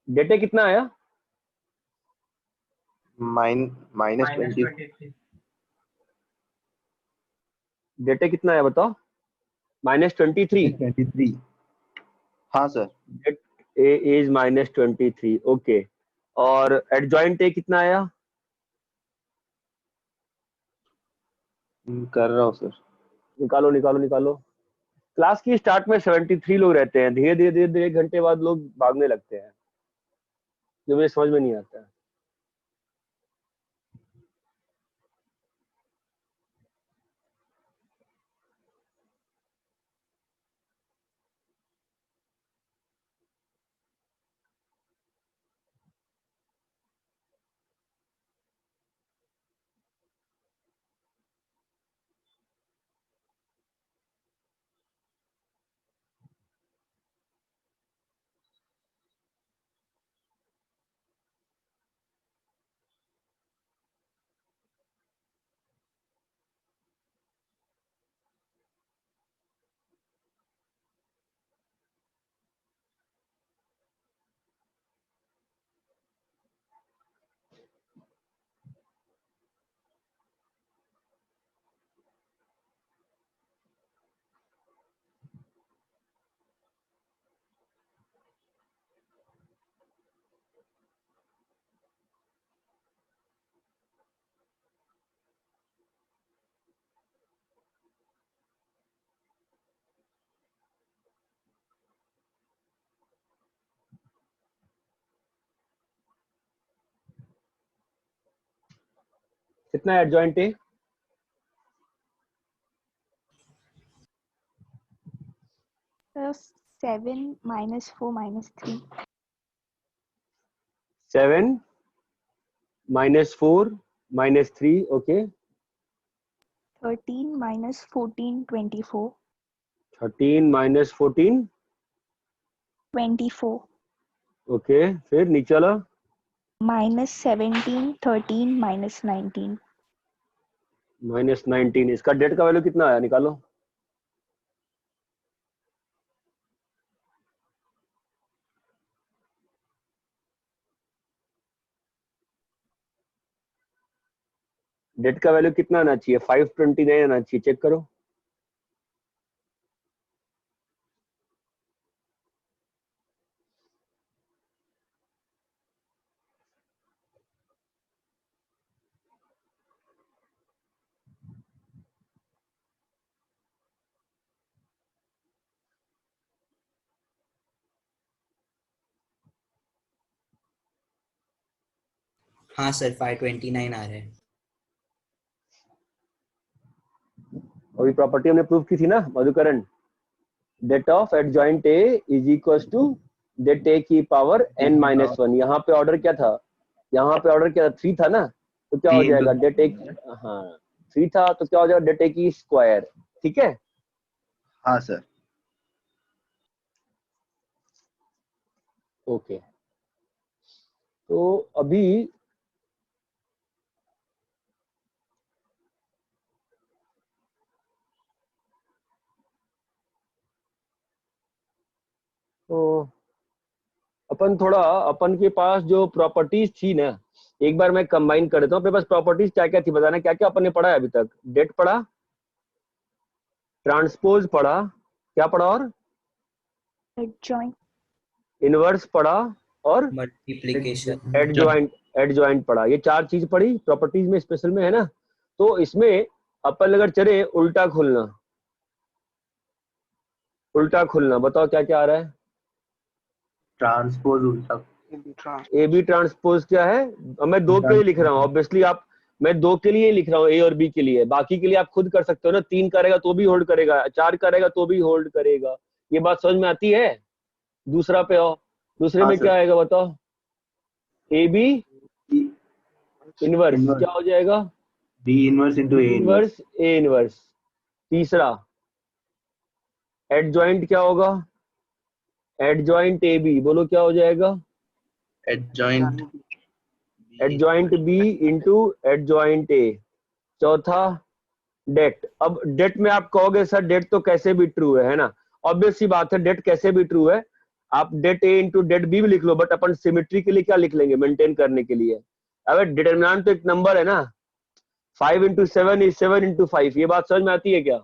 डेटा कितना आया? Minus minus 20। 23. डेटा कितना आया बताओ? -23। 23। हाँ sir. Det A is -23। Okay, और एडजॉइंट ए कितना आया? कर रहा हूँ सर। निकालो निकालो निकालो। क्लास की स्टार्ट में 73 लोग रहते हैं, धीरे धीरे धीरे धीरे 1 घंटे बाद लोग भागने लगते हैं, जो मुझे समझ में नहीं आता है। कितना adjoint A? So 7 minus 4 minus 3. 7 -4 -3, okay. 13 minus 14 24. 13 -14 24. Okay, फिर नीचे वाला Minus 17 13 minus 19. -19। इसका डेट का वैल्यू कितना आया, निकालो। डेट का वैल्यू कितना आना चाहिए? 529 आना चाहिए, चेक करो। हाँ सर 529 आ रहे हैं। अभी प्रॉपर्टी हमने प्रूव की थी ना Madhukaran, det of adjoint A is equal to det A की पावर n-1। यहाँ पे ऑर्डर क्या था? यहाँ पे ऑर्डर क्या था? 3 था ना, तो क्या हो जाएगा? डेट ए, हाँ 3 था तो क्या हो जाएगा? डेट ए की स्क्वायर। ठीक है। हाँ सर। ओके, तो अभी तो अपन के पास जो प्रॉपर्टीज थी ना, एक बार मैं कंबाइन कर देता हूँ। अपने पास प्रॉपर्टीज क्या क्या थी बताना, क्या क्या अपन ने पढ़ा है अभी तक? डेट पढ़ा, ट्रांसपोज पढ़ा, क्या पढ़ा और? Adjoint. इनवर्स पढ़ा, और मल्टीप्लिकेशन एडजॉइंट पढ़ा। ये 4 चीज पढ़ी प्रॉपर्टीज में स्पेशल में, है ना। तो इसमें अपन अगर चले उल्टा खुलना, बताओ क्या क्या आ रहा है। ट्रांसपोज उल्टा, ए बी ट्रांसपोज क्या है। अब मैं 2 के लिए लिख रहा हूँ, ऑब्वियसली मैं 2 के लिए लिख रहा हूँ, ए और बी के लिए। बाकी के लिए आप खुद कर सकते हो ना, 3 करेगा तो भी होल्ड करेगा, 4 करेगा तो भी होल्ड करेगा। ये बात समझ में आती है। दूसरा पे आओ, दूसरे में क्या आएगा बताओ। ए बी इनवर्स क्या हो जाएगा, B inverse into A inverse, A inverse. तीसरा एडजॉइंट क्या होगा, एडजॉइंट ए बी, बोलो क्या हो जाएगा, adjoint B into adjoint A. चौथा डेट। अब डेट में आप कहोगे सर डेट तो कैसे भी ट्रू है ना। ऑब्वियस सी बात है, डेट कैसे भी ट्रू है। आप date A into date B भी लिख लो, बट अपन सिमेट्री के लिए क्या लिख लेंगे, मेंटेन करने के लिए। अगर डिटरमिनेंट तो एक नंबर है ना, 5 into 7 is 7 into 5। ये बात समझ में आती है क्या।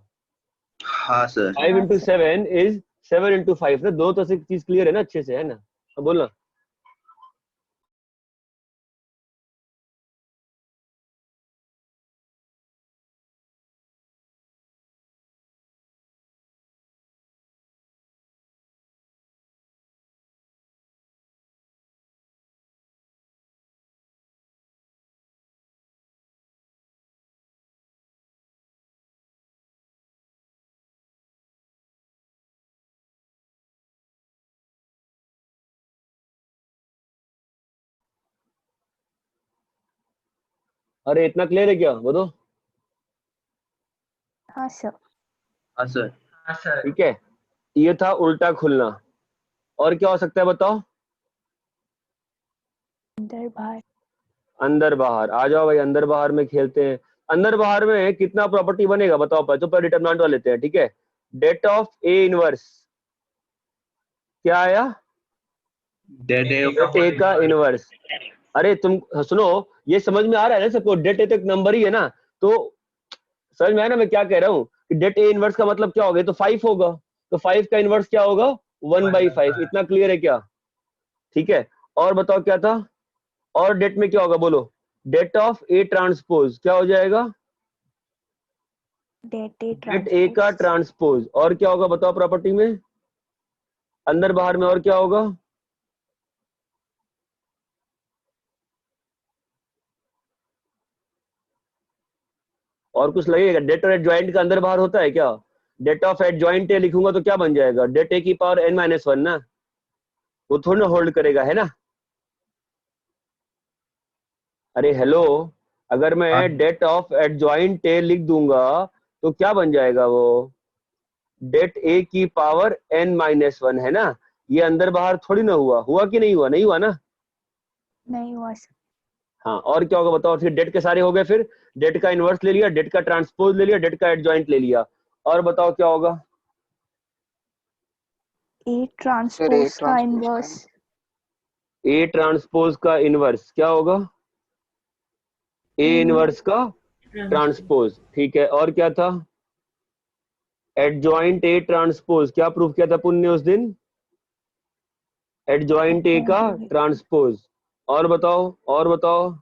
हाँ सर। 5 into 7 is 7 into 5 ना। दो तो चीज क्लियर है ना अच्छे से, है ना। अब बोलना। अरे इतना क्लियर है क्या, बोलो। हाँ सर। हाँ सर। हाँ सर। ठीक है, ये था उल्टा खुलना। और क्या हो सकता है बताओ। अंदर बाहर। अंदर बाहर आ जाओ भाई, अंदर बाहर में खेलते हैं। अंदर बाहर में कितना प्रॉपर्टी बनेगा बताओ। तो पर डिटरमिनेंट वाला लेते हैं, ठीक है। डेट ऑफ ए इनवर्स क्या आया, डेट ए का इनवर्स। अरे तुम सुनो, ये समझ में आ रहा है ना सबको, डेट ए तो एक नंबर ही है ना। तो समझ में आया ना मैं क्या कह रहा हूँ कि डेट ए इनवर्स का मतलब क्या होगा, तो 5 होगा। तो 5 का इनवर्स क्या होगा, 1/5। इतना क्लियर है क्या, ठीक है। और बताओ क्या था, और डेट में क्या होगा बोलो। डेट ऑफ ए ट्रांसपोज क्या हो जाएगा, डेट ए का ट्रांसपोज। और क्या होगा बताओ प्रॉपर्टी में, अंदर बाहर में और क्या होगा। और कुछ लगेगा, डेट और एडजॉइंट का अंदर बाहर होता है क्या। डेट ऑफ एडजॉइंट ए लिखूंगा तो क्या बन जाएगा, डेट ए की पावर n-1 ना। वो थोड़ा ना होल्ड करेगा, है ना। अरे हेलो, अगर मैं डेट ऑफ एडजॉइंट ए लिख दूंगा तो क्या बन जाएगा वो, डेट ए की पावर n-1, है ना। ये अंदर बाहर थोड़ी ना हुआ कि नहीं हुआ, नहीं हुआ ना। नहीं हुआ सर। हाँ, और क्या होगा बताओ। फिर डेट के सारे हो गए, फिर डेट का इनवर्स ले लिया, डेट का ट्रांसपोज ले लिया, डेट का एडजॉइंट ले लिया। और बताओ क्या होगा, ए ट्रांसपोज का इनवर्स। ए ट्रांसपोज का इनवर्स क्या होगा, ए इनवर्स का ट्रांसपोज। ठीक है, और क्या था, एडजॉइंट ए ट्रांसपोज। क्या प्रूफ किया था पुण्य उस दिन, एडजॉइंट ए का ट्रांसपोज। और बताओ, और बताओ।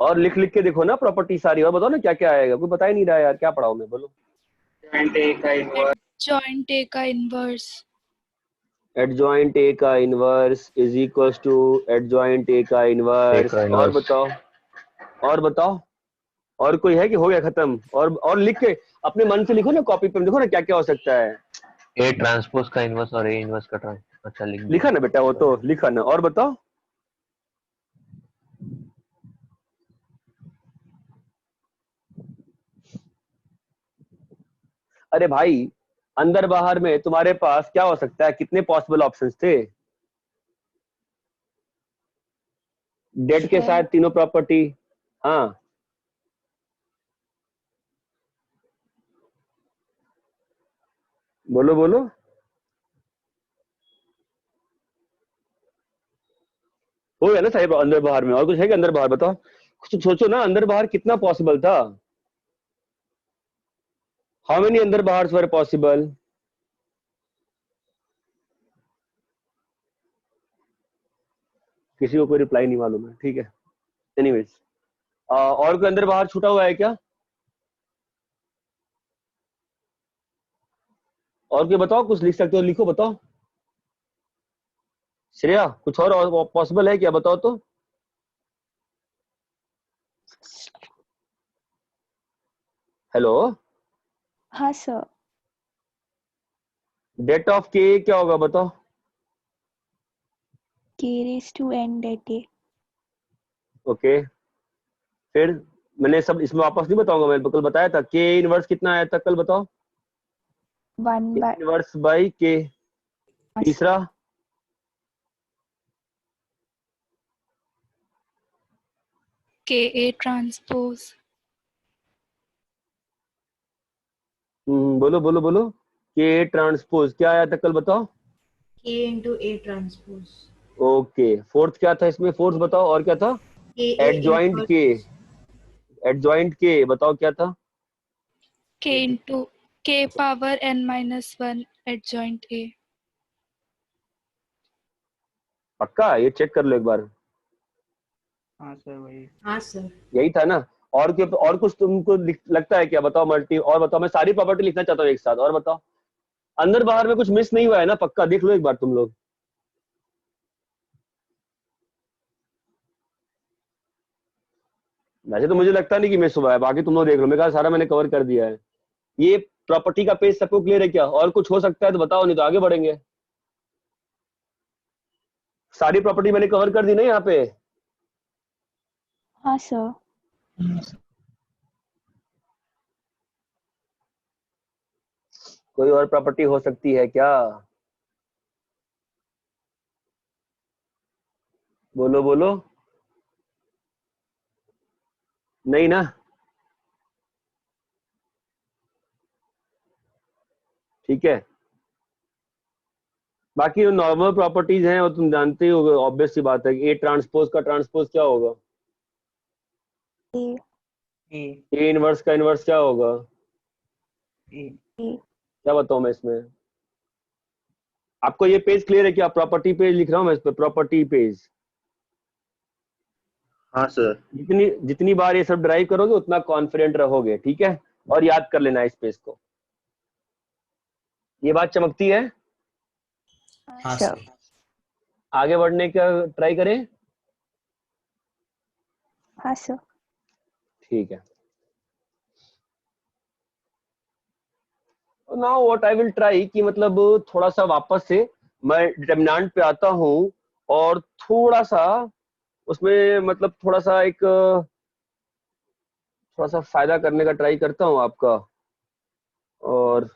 और लिख लिख के देखो ना प्रॉपर्टी सारी, और बताओ ना क्या क्या आएगा। कोई बता ही नहीं रहा यार, क्या पढ़ाओ मैं, बोलो। जॉइंट ए का इनवर्स। एडजॉइंट ए का inverse is equals to adjoint A का इनवर्स। और बताओ, और बताओ। और कोई है कि हो गया खत्म। और लिख के अपने मन से लिखो ना, कॉपी पे देखो ना क्या क्या हो सकता है। ए ट्रांसपोज का इनवर्स और ए इनवर्स का ट्रांस, अच्छा लिखा ना बेटा, वो तो लिखा ना। और बताओ, अरे भाई अंदर बाहर में तुम्हारे पास क्या हो सकता है, कितने पॉसिबल ऑप्शंस थे। डेट के साथ तीनों प्रॉपर्टी। हाँ, बोलो बोलो। हो गया ना साहिब अंदर बाहर में। और कुछ है कि अंदर बाहर, बताओ। कुछ सोचो ना, अंदर बाहर कितना पॉसिबल था। हाउ मेनी अंदर बाहर वर पॉसिबल? किसी को कोई रिप्लाई नहीं मालूम है, ठीक है। एनीवेज, और कोई अंदर बाहर छूटा हुआ है क्या? और कोई बताओ, कुछ लिख सकते हो लिखो, बताओ। श्रेया, कुछ और पॉसिबल है क्या, बताओ तो। हेलो, हाँ सर। डेट ऑफ के क्या होगा, बताओ। k raised to n det a। Okay, फिर मैंने सब इसमें वापस नहीं बताऊंगा, मैंने कल बताया था। के इनवर्स कितना आया था कल, बताओ। 1 by इनवर्स बाई के। तीसरा KA ट्रांसपोज। बोलो बोलो बोलो। के ट्रांसपोज क्या आया था कल, बताओ। K into A transpose। Okay, fourth क्या था इसमें, फोर्थ बताओ, और क्या था? KA एडजॉइंट के। एडजॉइंट के बताओ क्या था? K into K power n-1 adjoint A। पक्का, ये चेक कर लो एक बार। हाँ सर वही। हाँ सर। यही था ना? और कुछ तुमको लगता है क्या, बताओ। मल्टी और बताओ, मैं सारी प्रॉपर्टी लिखना चाहता हूँ एक साथ, और बताओ। अंदर बाहर में कुछ मिस नहीं हुआ है ना? पक्का देख लो एक बार तुम लोग। वैसे तो मुझे लगता नहीं कि मिस हुआ है, बाकी तुम लोग देख लो, मेरे ख्याल सारा मैंने कवर कर दिया है। ये प्रॉपर्टी का पेज सबको क्लियर है क्या? और कुछ हो सकता है तो बताओ, नहीं तो आगे बढ़ेंगे। सारी प्रॉपर्टी मैंने कवर कर दी ना यहाँ पे? हाँ सर। कोई और प्रॉपर्टी हो सकती है क्या? बोलो बोलो। नहीं ना? ठीक है, बाकी जो नॉर्मल प्रॉपर्टीज हैं वो तुम जानते ही होगे, ऑब्वियस सी बात है। ए ट्रांसपोज का ट्रांसपोज क्या होगा? ए इनवर्स का इनवर्स क्या होगा? क्या बताऊं मैं इसमें? आपको ये पेज क्लियर है क्या? प्रॉपर्टी पेज लिख रहा हूं मैं इस पे, प्रॉपर्टी पेज। हाँ सर। जितनी जितनी बार ये सब ड्राइव करोगे उतना कॉन्फिडेंट रहोगे, ठीक है। और याद कर लेना इस पेज को। ये बात चमकती है? हाँ सर। सर। आगे बढ़ने का ट्राई करें? हाँ सर। ठीक है। Now what I will try कि मतलब थोड़ा सा वापस से मैं डिटरमिनेंट पे आता हूं और थोड़ा सा उसमें मतलब थोड़ा सा फायदा करने का ट्राई करता हूं आपका। और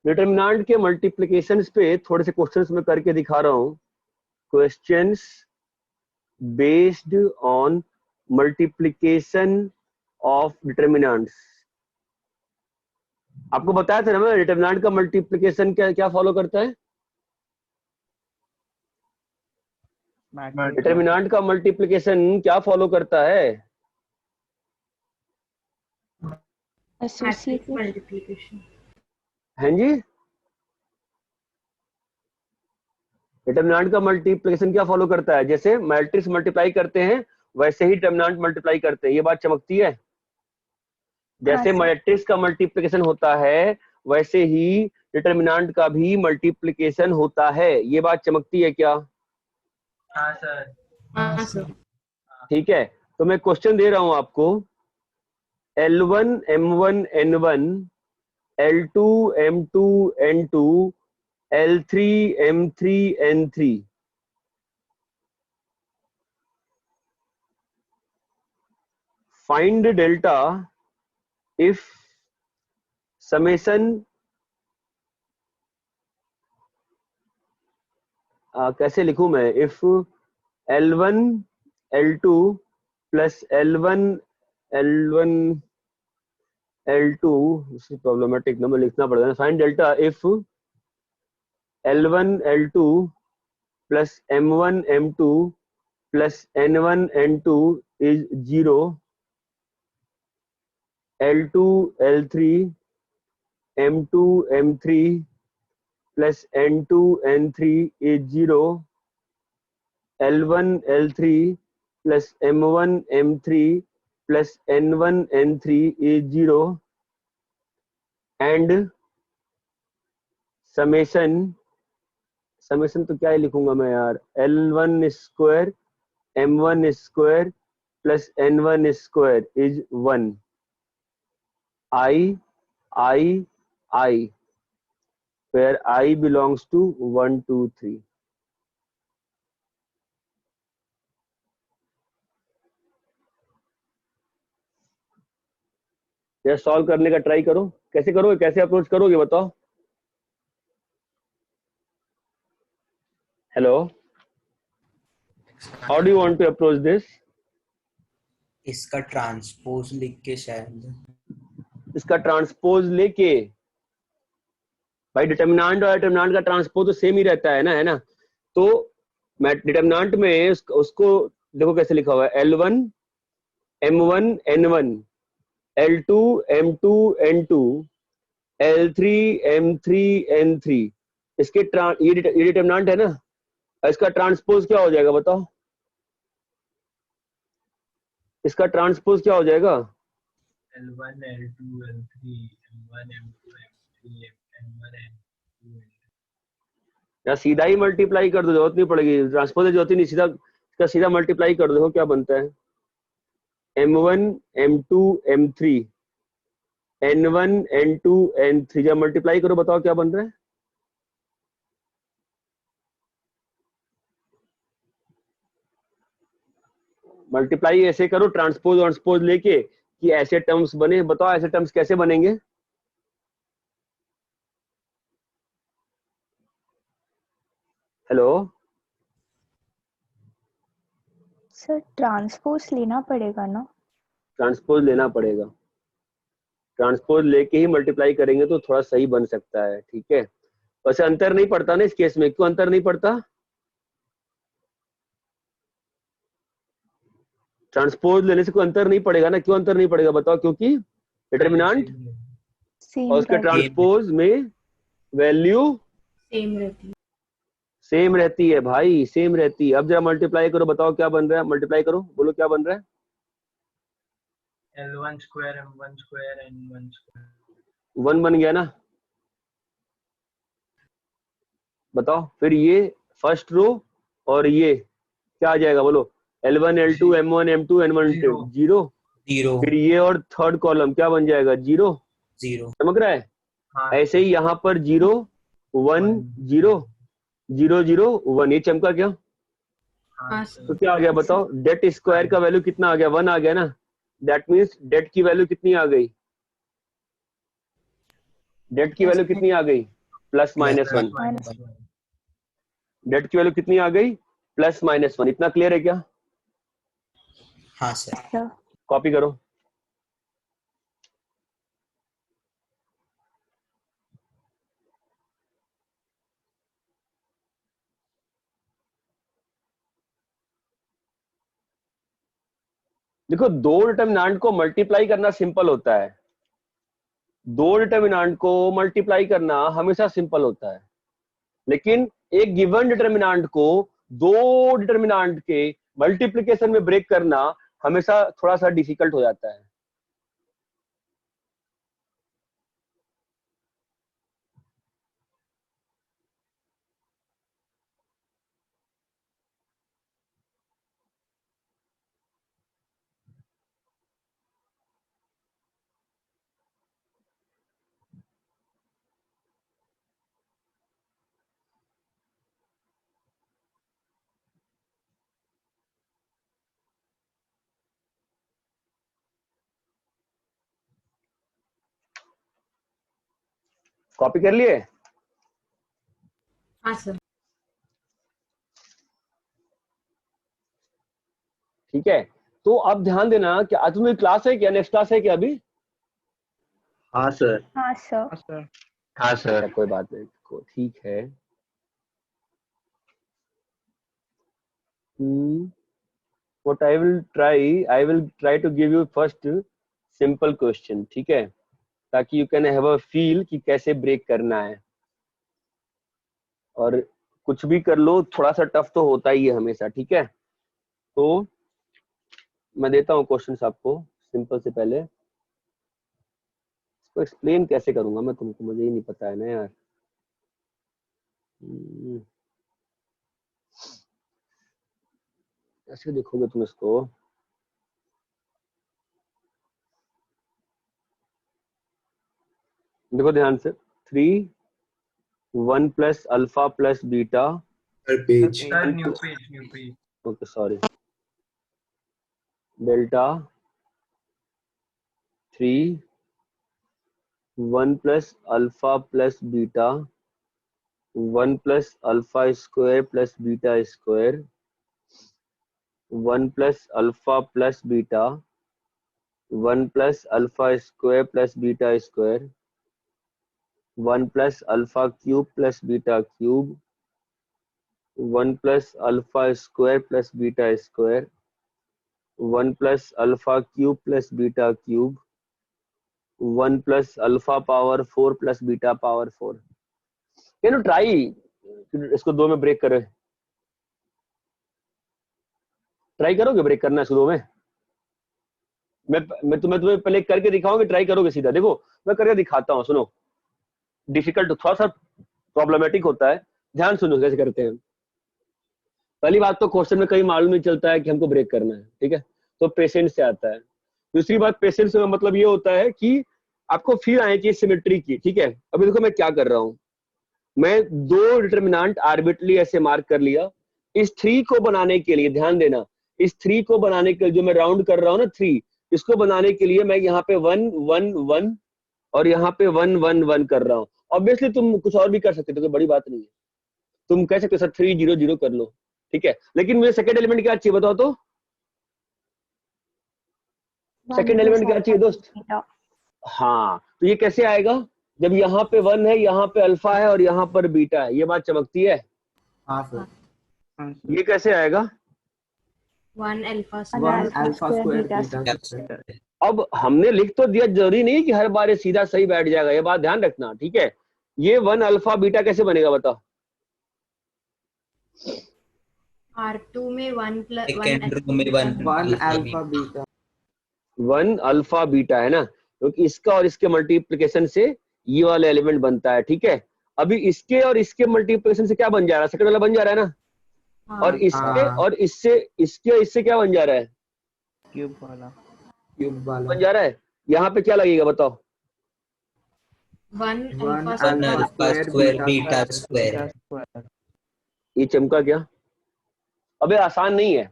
डिटरमिनेंट के मल्टीप्लिकेशंस पे थोड़े से क्वेश्चंस मैं करके दिखा रहा हूं। Questions based on multiplication of determinants. आपको बताया था ना मैं, डिटरमिनेंट का मल्टीप्लिकेशन क्या क्या फॉलो करता है? डिटरमिनेंट का मल्टीप्लिकेशन क्या फॉलो करता है? Matrix multiplication. हैं जी? डिटरमिनेंट का मल्टीप्लिकेशन क्या फॉलो करता है? जैसे मैट्रिक्स मल्टीप्लाई करते हैं वैसे ही डिटरमिनेंट मल्टीप्लाई करते हैं। ये बात चमकती है? जैसे हाँ, मैट्रिक्स का मल्टीप्लिकेशन होता है वैसे ही डिटरमिनेंट का भी मल्टीप्लिकेशन होता है। ये बात चमकती है क्या? हाँ सर। हाँ सर। ठीक है, तो मैं क्वेश्चन दे रहा हूं आपको। L1 M1 N1, L2 M2 N2, L3 M3 N3। Find delta if summation कैसे लिखूं मैं? If L1 L2 plus L1 L2 problematic number लिखना पड़ेगा। Find delta if L1 L2 plus M1 M2 plus N1 N2 is 0, L2 L3 M2 M3 plus N2 N3 is 0, L1 L3 plus M1 M3 plus N1 N3 is 0 and summation तो क्या ही लिखूंगा मैं यार, L1 square M1 square plus N1 square is 1, I where I belongs to 1 2 3। यह solve करने का try करो। कैसे करोगे, कैसे अप्रोच करोगे बताओ। Hello, how do you want to approach this? इसका ट्रांसपोज लिख के शायद। इसका ट्रांसपोज लेके भाई, डिटर्मिनेंट और डिटर्मिनेंट का ट्रांसपोज तो सेम ही रहता है ना, है ना। तो मैं डिटर्मिनेंट में उसको देखो कैसे लिखा हुआ है, L1 M1 N1 L2 M2 N2 L3 M3 N3। इसके ये डिटर्मिनेंट है ना, इसका ट्रांसपोज क्या हो जाएगा बताओ, इसका ट्रांसपोज क्या हो जाएगा? L1 L2 L3 M1 M2 M3 N1 N2 या सीधा ही मल्टीप्लाई कर दो, जरूरत नहीं पड़ेगी ट्रांसपोज की, जरूरत नहीं, सीधा इसका सीधा मल्टीप्लाई कर दो, क्या बनता है M1 M2 M3 N1 N2 N3, जब मल्टीप्लाई करो बताओ क्या बन रहा है। मल्टीप्लाई ऐसे करो ट्रांसपोज ट्रांसपोज लेके कि ऐसे टर्म्स बने, बताओ ऐसे टर्म्स कैसे बनेंगे। हेलो सर, ट्रांसपोज लेना पड़ेगा ना? ट्रांसपोज लेना पड़ेगा, ट्रांसपोज लेके ही मल्टीप्लाई करेंगे तो थोड़ा सही बन सकता है, ठीक है। वैसे अंतर नहीं पड़ता ना इस केस में, क्यों अंतर नहीं पड़ता? ट्रांसपोज लेने से कोई अंतर नहीं पड़ेगा ना, क्यों अंतर नहीं पड़ेगा बताओ? क्योंकि डिटर्मिनेंट और उसके ट्रांसपोज में वैल्यू सेम रहती है भाई, सेम रहती है। अब जरा मल्टीप्लाई करो, बताओ क्या बन रहा है, मल्टीप्लाई करो, बोलो क्या बन रहा है। L1 square M1 square N1 square 1 बन गया ना, बताओ। फिर ये फर्स्ट रो और ये क्या आ जाएगा बोलो, L1 L2 M1 M2 N1 0। फिर ये और थर्ड कॉलम क्या बन जाएगा, 0 0। समझ रहा है? हाँ, ऐसे ही यहाँ पर 0 1 0 0 0 1, ये चमका क्या? हाँ, तो क्या आ गया बताओ, डेट स्क्वायर का वैल्यू कितना आ गया, 1 आ गया ना। दैट मीन्स डेट की वैल्यू कितनी आ गई, डेट की वैल्यू कितनी आ गई, प्लस माइनस 1। डेट की वैल्यू कितनी आ गई, प्लस माइनस 1। इतना क्लियर है क्या? हाँ सर। कॉपी करो। देखो, दो डिटर्मिनेंट को मल्टीप्लाई करना सिंपल होता है, दो डिटर्मिनेंट को मल्टीप्लाई करना हमेशा सिंपल होता है, लेकिन एक गिवन डिटर्मिनेंट को दो डिटर्मिनेंट के मल्टीप्लिकेशन में ब्रेक करना हमेशा थोड़ा सा डिफिकल्ट हो जाता है। कॉपी कर लिए? हाँ सर। ठीक है, तो अब ध्यान देना कि आज तुम्हें क्लास है क्या, नेक्स्ट क्लास है क्या अभी? हाँ सर। हाँ सर। हाँ सर। हाँ अच्छा सर। कोई बात नहीं, ठीक है। What I will try to give you first simple question, ठीक है, ताकि you can have a feel कि कैसे ब्रेक करना है। और कुछ भी कर लो, थोड़ा सा टफ तो होता ही है हमेशा, ठीक है। तो मैं देता हूँ क्वेश्चंस आपको सिंपल से। पहले इसको एक्सप्लेन कैसे करूंगा मैं तुमको, मुझे ही नहीं पता है ना यार। कैसे देखोगे तुम इसको? देखो ध्यान से, 3 1 plus alpha plus beta, page Sir, new page. Okay sorry, delta 3 1 plus alpha plus beta 1 plus alpha square plus beta square 1 plus alpha plus beta 1 plus alpha square plus beta square 1 plus alpha cube plus beta cube 1 plus alpha square plus beta square 1 plus alpha cube plus beta cube 1 plus alpha power 4 plus beta power 4। Can you try इसको 2 में break करें? Try करोगे break करना इसको 2 में? मैं तुम्हें पहले करके दिखाऊंगी, ट्राई करोगे सीधा? देखो मैं करके दिखाता हूँ, सुनो। डिफिकल्ट थोड़ा सा प्रॉब्लमेटिक होता है, ध्यान सुनो कैसे करते हैं। पहली बात तो क्वेश्चन में कहीं मालूम नहीं चलता है कि हमको ब्रेक करना है, ठीक है, तो पेशेंस से आता है। दूसरी बात, पेशेंस का मतलब ये होता है कि आपको फील आनी चाहिए सिमेट्री की, ठीक है। अभी देखो मैं क्या कर रहा हूँ, मैं 2 डिटर्मिनेंट आर्बिट्रली ऐसे मार्क कर लिया। इस 3 को बनाने के लिए, ध्यान देना, इस 3 को बनाने के लिए जो मैं राउंड कर रहा हूँ ना 3, इसको बनाने के लिए मैं यहाँ पे 1 1 1 और यहाँ पे 1 1 1 कर रहा हूँ। ऑब्वियसली तुम कुछ और भी कर सकते हो, कोई बड़ी बात नहीं है। तुम कह सकते हो सर 3 0 0 कर लो, ठीक है, लेकिन मुझे सेकंड एलिमेंट क्या चाहिए बताओ तो? सेकंड एलिमेंट क्या चाहिए दोस्त? हाँ, तो ये कैसे आएगा जब यहाँ पे 1 है, यहाँ पे अल्फा है और यहाँ पर बीटा है? ये बात चमकती है। हाँ सर। ये कैसे आएगा? 1 alpha one square. Alpha square beta square. अब हमने लिख तो दिया, जरूरी नहीं कि हर बार ये सीधा सही बैठ जाएगा, ये बात ध्यान रखना, ठीक है। ये 1 अल्फा बीटा कैसे बनेगा बताओ? R2 में 1 plus 1 सेकेंड रो में one alpha beta. 1 alpha beta है ना, क्योंकि इसका और इसके मल्टीप्लिकेशन से ये वाला एलिमेंट बनता है, ठीक है। अभी इसके और इसके मल्टीप्लिकेशन से क्या बन जा रहा है? सेकंड वाला बन जा रहा है ना। और इसके और इससे क्या बन जा रहा है? क्यूब वाला बन जा रहा है। यहाँ पे क्या लगेगा बताओ? 1 one alpha alpha square beta square. ये चमका क्या? अबे आसान नहीं है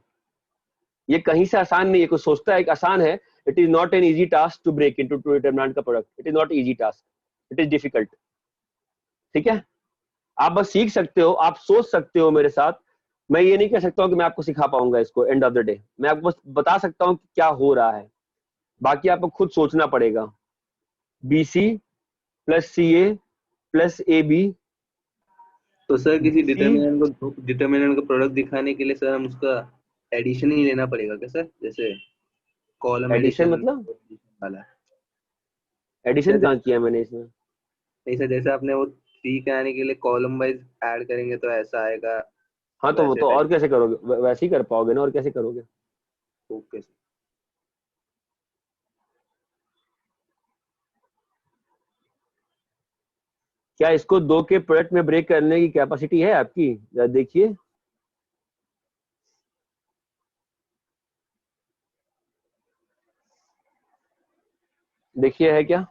ये, कहीं से आसान नहीं है। कोई सोचता है कि आसान है। It is not an easy task to break into two determinant का product. It is not easy task, it is difficult, ठीक है। आप बस सीख सकते हो, आप सोच सकते हो मेरे साथ। मैं ये नहीं कह सकता हूँ कि मैं आपको सिखा पाऊंगा इसको। एंड ऑफ द डे मैं आपको बस बता सकता हूँ कि क्या हो रहा है, बाकी आपको खुद सोचना पड़ेगा। BC plus CA plus AB। तो सर किसी डिटरमिनेंट का प्रोडक्ट दिखाने के लिए सर हम उसका एडिशन ही लेना पड़ेगा क्या सर? जैसे कॉलम एडिशन एडिशन मतलब? वाला एडिशन कहाँ किया मैंने इसमें? नहीं सर, जैसे आपने वो 3 के आने के लिए कॉलम वाइज ऐड करेंगे तो ऐसा आएगा। हाँ तो वो वैसे तो और कैसे करोगे? वैसे ही कर पाओगे ना, और कैसे करोगे? Okay sir. क्या इसको 2 के प्रोडक्ट में ब्रेक करने की कैपेसिटी है आपकी? जरा देखिए। देखिए है क्या?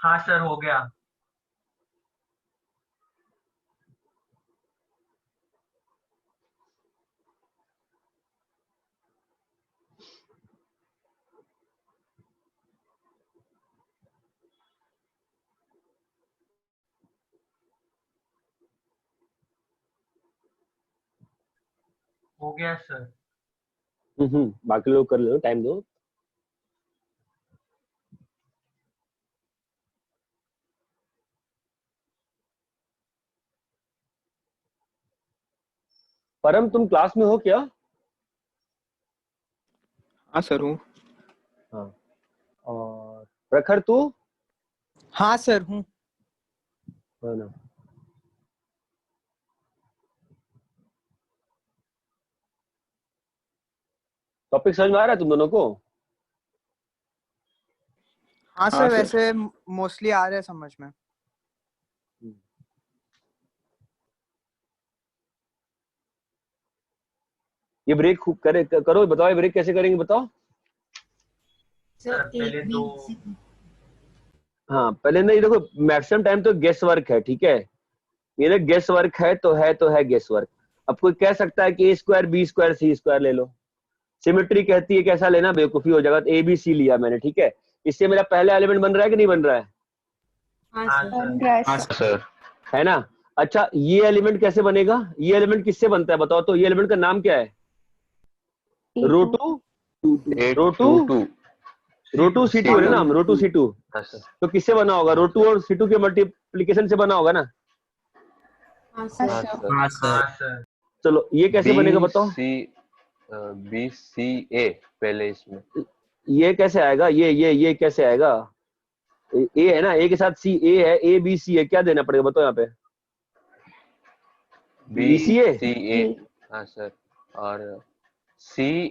हाँ सर हो गया। हो गया सर। बाकी लोग कर लो, टाइम दो। परम तुम क्लास में हो क्या? हाँ सर हूँ। हाँ। और प्रखर तू? हाँ सर हूँ। है ना। टॉपिक समझ में आ रहा है तुम दोनों को? हाँ सर वैसे मोस्टली आ रहे हैं समझ में। ये ब्रेक करे करो, बताओ ये ब्रेक कैसे करेंगे बताओ। सर पहले दो। हाँ पहले नहीं, देखो मैक्सिमम टाइम तो गेस वर्क है, ठीक है। ये गेस वर्क है तो है गेस वर्क। अब कोई कह सकता है कि a square B square C square ले लो। सिमेट्री कहती है कैसा लेना, बेवकूफी हो जाएगा। तो ए बी सी लिया मैंने, ठीक है। इससे मेरा पहला एलिमेंट बन रहा है कि नहीं बन रहा है? हाँ सर। है ना। अच्छा ये एलिमेंट कैसे बनेगा? ये एलिमेंट किससे बनता है बताओ तो? ये एलिमेंट का नाम क्या है? रो टू C2 है ना नाम, रो टू C2। तो किससे बना होगा? रो टू और C2 के मल्टीप्लीकेशन से बना होगा ना। हाँ हाँ सर। चलो ये कैसे बनेगा बताओ। बी सी ए पहले इसमें। ये कैसे आएगा? ये कैसे आएगा? ए है ना, ए के साथ सी, ए है, ए बी सी है, क्या देना पड़ेगा बताओ यहाँ पे? बी सी ए। हाँ सर। और सी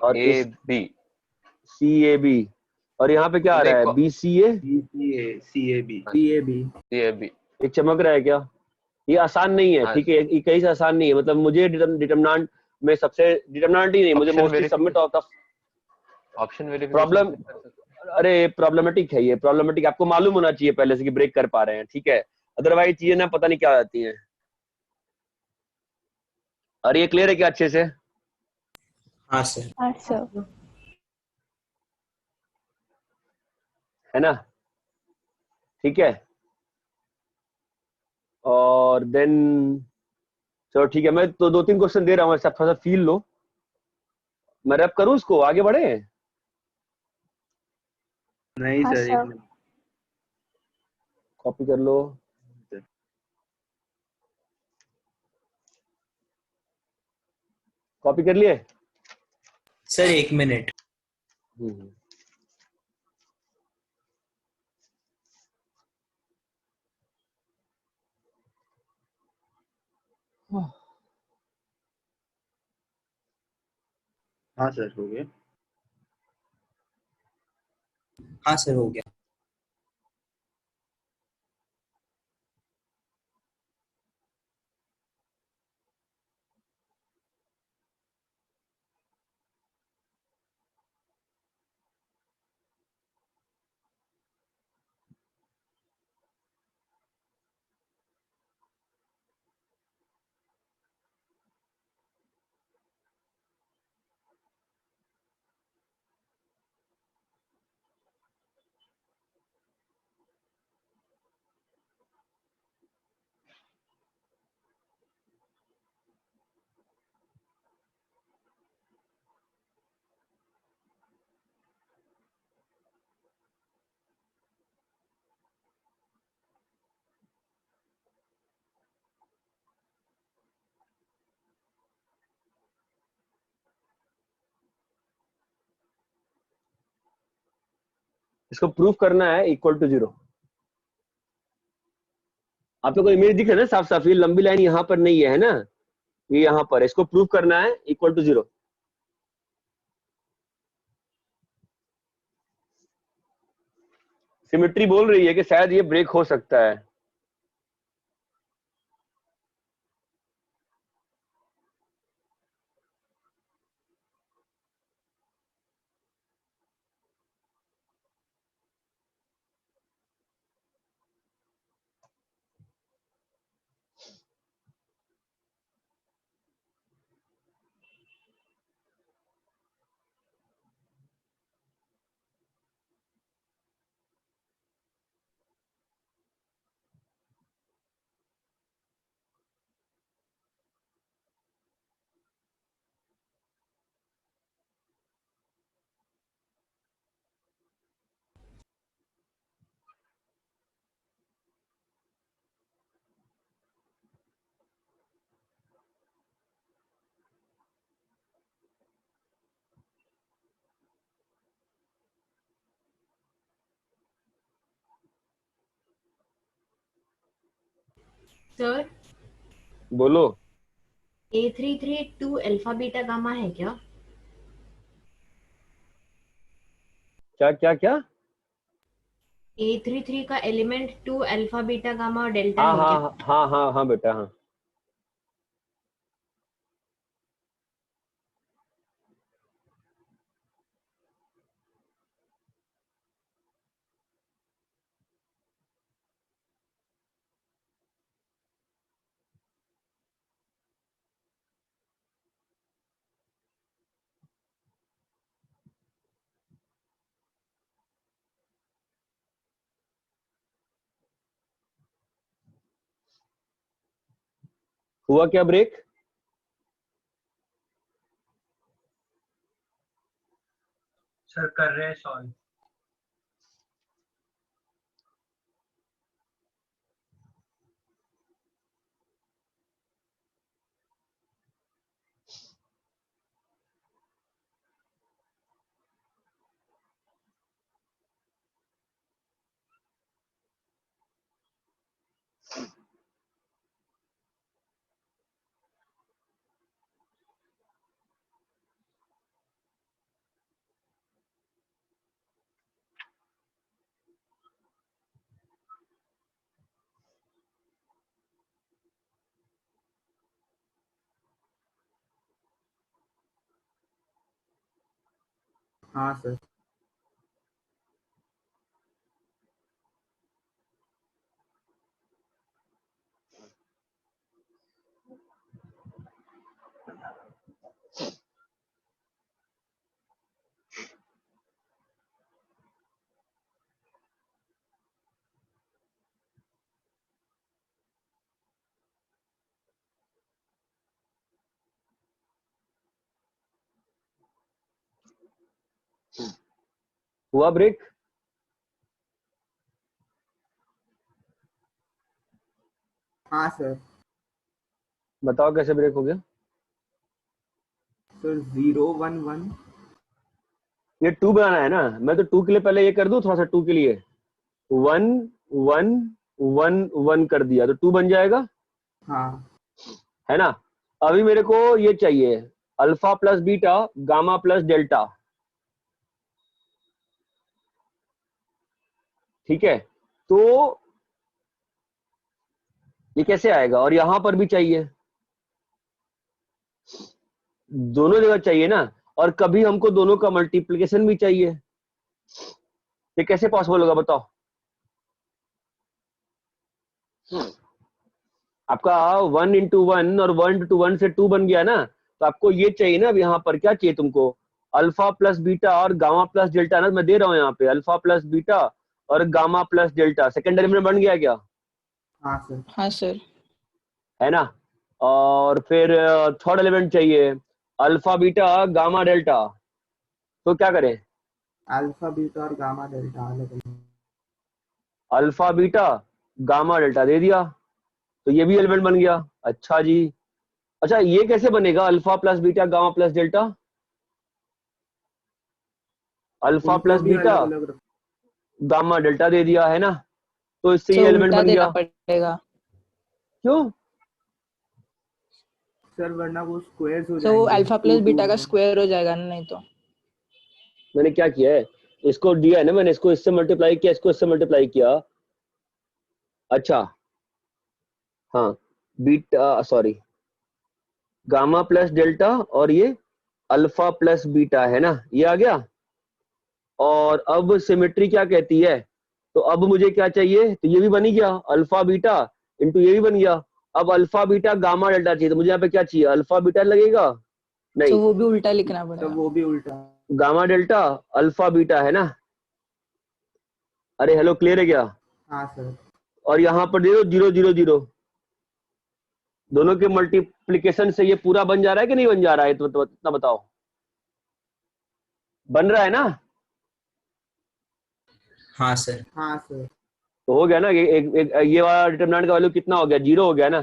ए बी। और यहाँ पे क्या आ रहा है? B C A C A B. ये चमक रहा है क्या? ये आसान नहीं है, ठीक है। ये कहीं से आसान नहीं है, मतलब मुझे डिटरमिनेंट में सबसे डिटरमिनेंट ही नहीं, मुझे mostly submit of the option problem. अरे प्रॉब्लमेटिक है ये, प्रॉब्लमेटिक। आपको मालूम होना चाहिए पहले से कि ब्रेक कर पा रहे हैं, ठीक है। अदरवाइज चीजें ना पता नहीं क्या आती हैं। और ये क्लियर है क्या अच्छे से? हाँ सर। हाँ सर। है ना, ठीक है। और देन चलो ठीक है, मैं तो 2-3 क्वेश्चन दे रहा हूँ, ऐसा थोड़ा सा फील लो। मैं रैप करूँ इसको, आगे बढ़े? नहीं हाँ सर, एक मिनट कॉपी कर लो। कॉपी कर लिए सर? 1 मिनट। हाँ सर हो गया। हाँ सर हो गया। इसको प्रूफ करना है इक्वल टू 0। आप लोग को इमेज दिख रहा है ना साफ साफ? ये लंबी लाइन यहाँ पर नहीं है ना, ये यहाँ पर। इसको प्रूफ करना है इक्वल टू 0। सिमेट्री बोल रही है कि शायद ये ब्रेक हो सकता है। सर बोलो। A33 2 अल्फा बीटा गामा है क्या? क्या क्या क्या? A33 का एलिमेंट 2 अल्फा बीटा गामा और डेल्टा हाँ है हाँ क्या? हाँ हाँ हाँ बेटा हाँ। हुआ क्या ब्रेक? सर कर रहे हैं सॉल्व। हाँ सर। हुआ ब्रेक? हाँ सर। बताओ कैसे ब्रेक हो गया? सर 0 1 1। ये 2 बनाना है ना, मैं तो 2 के लिए पहले ये कर दूं, थोड़ा सा 2 के लिए 1 1 1 1 कर दिया तो 2 बन जाएगा, हाँ है ना। अभी मेरे को ये चाहिए alpha plus beta gamma plus delta, ठीक है। तो ये कैसे आएगा? और यहां पर भी चाहिए, दोनों जगह चाहिए ना, और कभी हमको दोनों का मल्टीप्लिकेशन भी चाहिए। ये कैसे पॉसिबल होगा बताओ? आपका 1 इंटू 1 और 1 इंटू 1 से 2 बन गया ना, तो आपको ये चाहिए ना। अब यहाँ पर क्या चाहिए तुमको? अल्फा प्लस बीटा और गामा प्लस डेल्टा ना, मैं दे रहा हूँ यहाँ पे अल्फा प्लस बीटा और gamma plus delta. Second element बन गया क्या? हाँ सर। हाँ सर। है ना। और फिर थर्ड एलिमेंट चाहिए अल्फा बीटा गामा डेल्टा, तो क्या करें? अल्फा बीटा और गामा डेल्टा अलग अलग। अल्फा बीटा गामा डेल्टा दे दिया, तो ये भी एलिमेंट बन गया। अच्छा जी, अच्छा ये कैसे बनेगा alpha plus beta gamma plus delta? Alpha उनको प्लस भी बीटा अलग अलग रख। गामा डेल्टा दे दिया, है ना, तो इससे तो ये एलिमेंट उल्टा बन देना गया। पड़ेगा। क्यों? सर वरना वो स्क्वायर्स हो तो वो जाएंगे अल्फा 2 प्लस 2 बीटा का में। स्क्वायर हो जाएगा ना, नहीं तो। मैंने क्या किया है, इसको दिया है ना मैंने, इसको इससे मल्टीप्लाई किया, इसको इससे मल्टीप्लाई किया। अच्छा हाँ, beta sorry gamma plus delta और ये अल्फा प्लस बीटा, है ना, ये आ गया। और अब सिमेट्री क्या कहती है, तो अब मुझे क्या चाहिए, तो ये भी बन ही गया अल्फा बीटा इंटू ये भी बन गया। अब अल्फा बीटा गामा डेल्टा चाहिए, तो मुझे यहाँ पे क्या चाहिए, अल्फा बीटा लगेगा, नहीं तो वो भी उल्टा लिखना तब पड़ेगा। वो भी उल्टा। गामा डेल्टा अल्फा बीटा, है ना। अरे हेलो, क्लियर है क्या? हाँ सर। और यहाँ पर दे दो 0 0 0, दोनों के मल्टीप्लिकेशन से ये पूरा बन जा रहा है कि नहीं बन जा रहा है, तो इतना बताओ। बन रहा है ना? हाँ सर। हाँ सर। तो हो गया ना, ये वाला डिटरमिनेंट का वैल्यू कितना हो गया, 0 हो गया ना,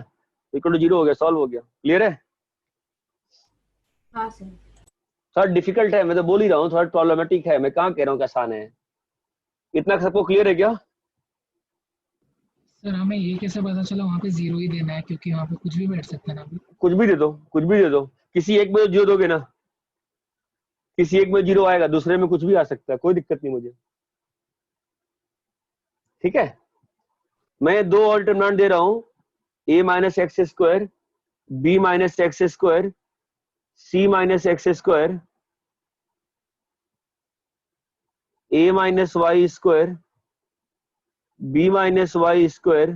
इक्वल टू 0 हो गया, सॉल्व हो गया। क्लियर है? हाँ सर। थोड़ा डिफिकल्ट है, मैं तो बोल ही रहा हूँ, थोड़ा प्रॉब्लमेटिक है, मैं कहाँ कह रहा हूँ कि आसान है। इतना सबको क्लियर है क्या? सर हमें ये कैसे पता चला वहाँ पे 0 ही देना है, क्योंकि वहाँ पे कुछ भी बैठ सकता है ना अभी। कुछ भी दे दो, कुछ भी दे दो, किसी एक में 0 दोगे ना, किसी एक में 0 आएगा, दूसरे में कुछ भी आ सकता है, कोई दिक्कत नहीं मुझे। ठीक है, मैं 2 और डिटरमिनेंट दे रहा हूं, a minus X square, b minus X square, c minus X square, a minus Y square, b minus Y square,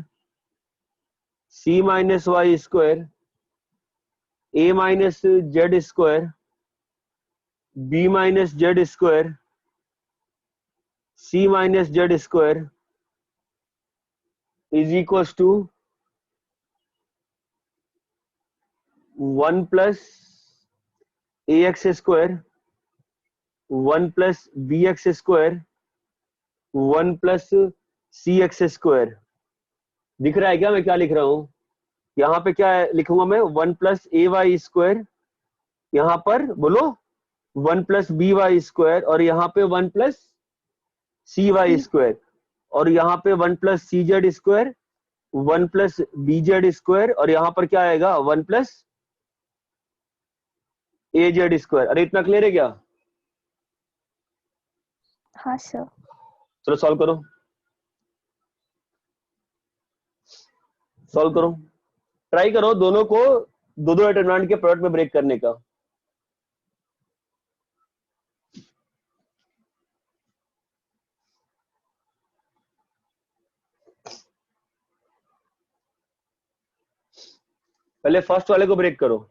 c minus Y square, a minus Z square, b minus Z square, c minus Z square is equals to 1 plus ax square, 1 plus bx square, 1 plus cx square. दिख रहा है क्या मैं क्या लिख रहा हूं? यहाँ पे क्या लिखूंगा मैं? 1 प्लस ए वाई स्क्वायर, यहाँ पर बोलो 1 प्लस बी वाई स्क्वायर, और यहाँ पे 1 प्लस सी वाई स्क्वायर, और यहाँ पे 1 plus C Z square, 1 plus B Z square, और यहाँ पर क्या आएगा? 1 प्लस ए जेड स्क्वायर। अरे इतना क्लियर है क्या? हाँ सर। चलो सॉल्व करो, सॉल्व करो, ट्राई करो दोनों को दो डिटरमिनेंट के प्रोडक्ट में ब्रेक करने का। पहले फर्स्ट वाले को ब्रेक करो।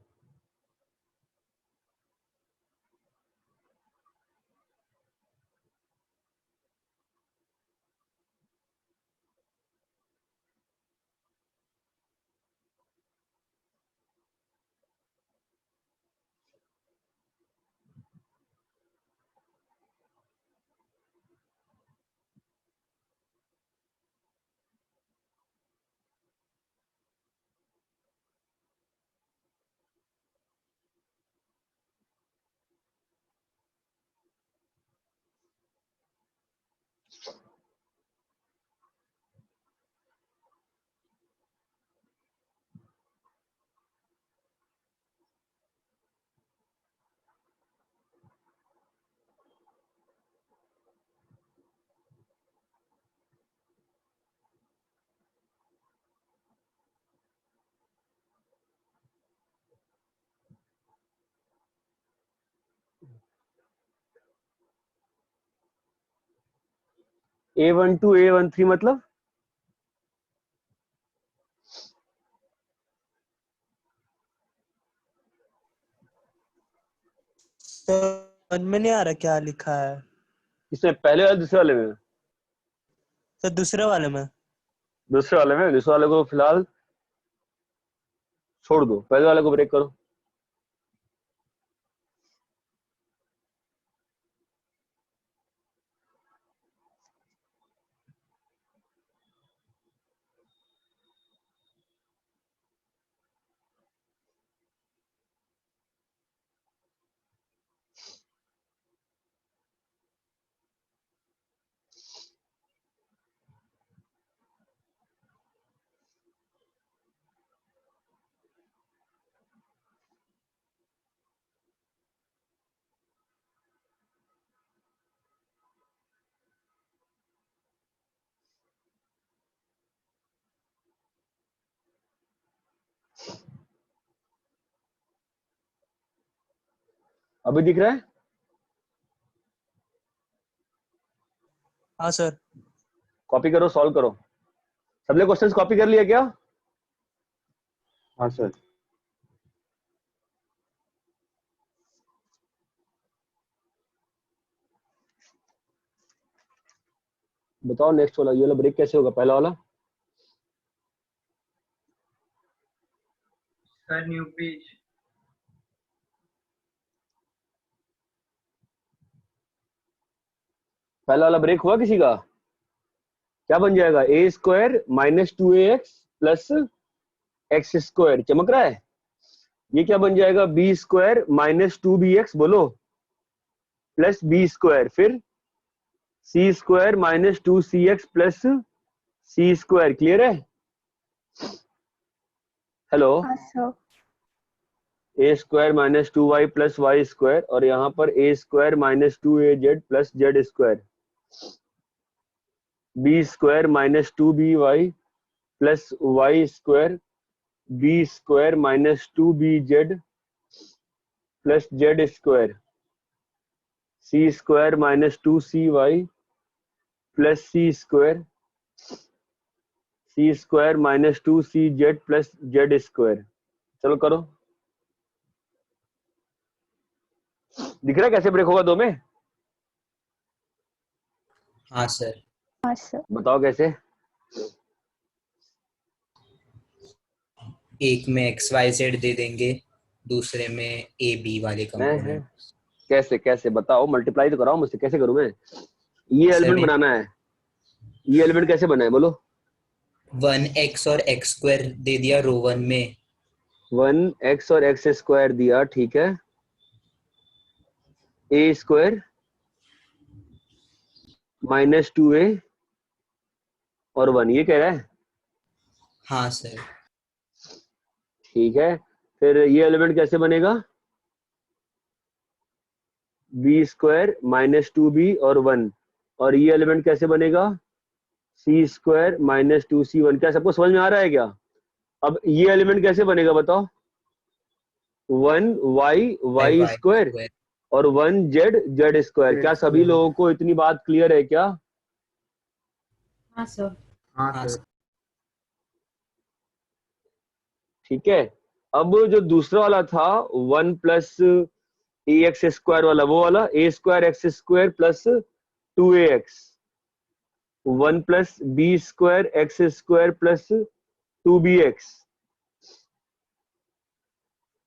A12 A13 मतलब समझ में नहीं आ रहा क्या लिखा है। इसमें पहले वाले दूसरे वाले में? सर दूसरे वाले में। दूसरे वाले में, दूसरे वाले को फिलहाल छोड़ दो, पहले वाले को ब्रेक करो। अभी दिख रहा है? हाँ सर। कॉपी करो, सॉल्व करो। सबने क्वेश्चंस कॉपी कर लिया क्या? हाँ सर। बताओ नेक्स्ट वाला, ये वाला ब्रेक कैसे होगा? पहला वाला सर न्यू पेज। पहला वाला ब्रेक हुआ किसी का? क्या बन जाएगा? A square minus 2ax plus X square, चमक रहा है? ये क्या बन जाएगा? बी स्क्वायर माइनस 2bx, बोलो, प्लस बी स्क्वायर, फिर C square minus 2cx plus C square. Clear है? हेलो, हाँ sir. A square minus 2y plus Y square, और यहाँ पर A square minus 2az plus Z square, B square minus 2by plus Y square, B square minus 2bz plus Z square, C square minus 2cy plus C square, C square minus 2cz plus Z square. चलो करो, दिख रहा है कैसे break होगा दो में? हाँ सर। हाँ सर। बताओ कैसे? एक में एक्स वाई जेड दे देंगे, दूसरे में ए बी वाले कंपोनेंट। कैसे कैसे बताओ, मल्टीप्लाई तो कराओ मुझसे, कैसे करूं मैं? ये एलिमेंट बनाना है, ये एलिमेंट कैसे बना है बोलो? 1x और x स्क्वायर दे दिया रो 1 में, 1x और x स्क्वायर दिया, ठीक है। a स्क्वायर माइनस 2a और 1, ये कह रहा है? हाँ सर। ठीक है, फिर ये एलिमेंट कैसे बनेगा? b स्क्वायर माइनस 2b और 1, और ये एलिमेंट कैसे बनेगा? c square minus 2c1। क्या सबको समझ में आ रहा है क्या? अब ये एलिमेंट कैसे बनेगा बताओ? 1y स्क्वायर और 1z स्क्वायर। क्या सभी लोगों को इतनी बात क्लियर है क्या? हाँ सर। हाँ सर। ठीक है, अब जो दूसरा वाला था 1 प्लस ax स्क्वायर वाला, वो वाला a square X square plus 2ax, 1 plus b square X square plus 2bx,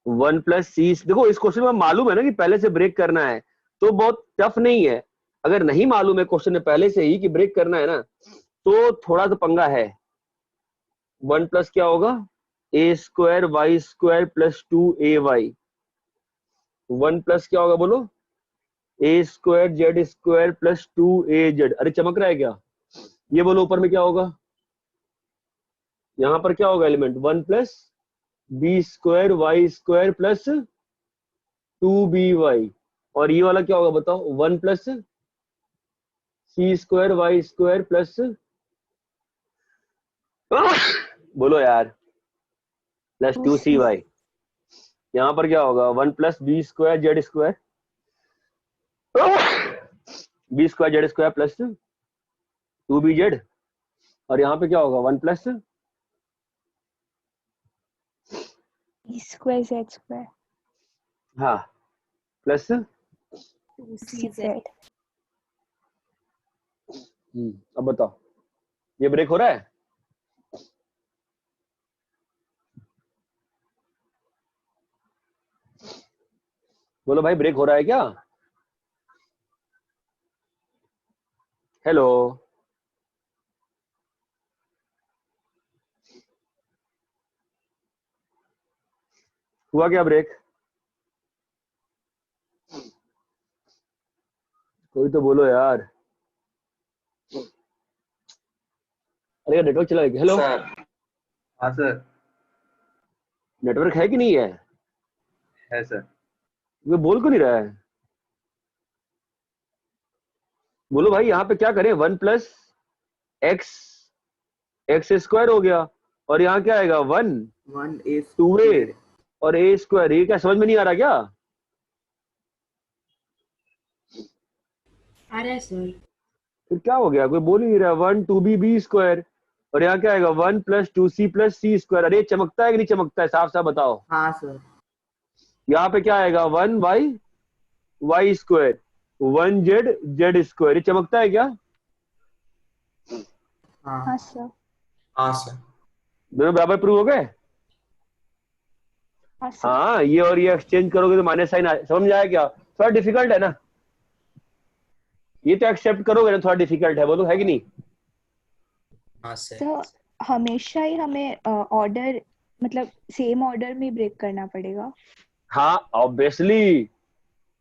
1 plus C. देखो इस क्वेश्चन में मालूम है ना कि पहले से ब्रेक करना है, तो बहुत टफ नहीं है। अगर नहीं मालूम है क्वेश्चन में पहले से ही कि ब्रेक करना है ना, तो थोड़ा सा पंगा है। 1 प्लस क्या होगा? A square Y square plus 2ay, 1 plus क्या होगा बोलो? A square Z square plus 2az। अरे चमक रहा है क्या? ये बोलो ऊपर में क्या होगा? यहां पर क्या होगा element? 1 plus B square Y square plus 2by, और ये वाला क्या होगा बताओ? 1 plus C square Y square plus बोलो यार प्लस 2cy। यहां पर क्या होगा? 1 plus B square Z square, B square Z square plus 2bz, और यहाँ पे क्या होगा? 1 प्लस स्क्वायर जेड स्क्वायर, हाँ प्लस 2cz। अब बताओ ये ब्रेक हो रहा है? बोलो भाई ब्रेक हो रहा है क्या? हेलो, हुआ क्या ब्रेक? कोई तो बोलो यार। अरे नेटवर्क चला गया। हेलो हाँ सर। नेटवर्क है कि नहीं है? है सर। वो बोल क्यों नहीं रहा है? बोलो भाई यहाँ पे क्या करें? 1 प्लस एक्स स्क्वायर हो गया, और यहाँ क्या आएगा? 1 2a और a स्क्वायर। ये क्या समझ में नहीं आ रहा क्या? आ रहा है सर। फिर क्या हो गया? कोई बोल ही नहीं रहा। 1 2b स्क्वायर, और यहाँ क्या आएगा? 1 plus 2c plus C square. अरे चमकता है कि नहीं चमकता है? साफ साफ बताओ। हाँ सर। यहाँ पे क्या आएगा? 1y square, 1z square. ये चमकता है क्या? हाँ सर। हाँ सर। दोनों बराबर प्रूव हो गए? हाँ, ये और ये एक्सचेंज करोगे तो माइनस साइन समझ में आया क्या? थोड़ा डिफिकल्ट है ना, ये तो एक्सेप्ट करोगे ना, थोड़ा डिफिकल्ट है, बोलो है कि नहीं? हाँ सर। तो हमेशा ही हमें ऑर्डर मतलब सेम ऑर्डर में ब्रेक करना पड़ेगा? हाँ ऑब्वियसली।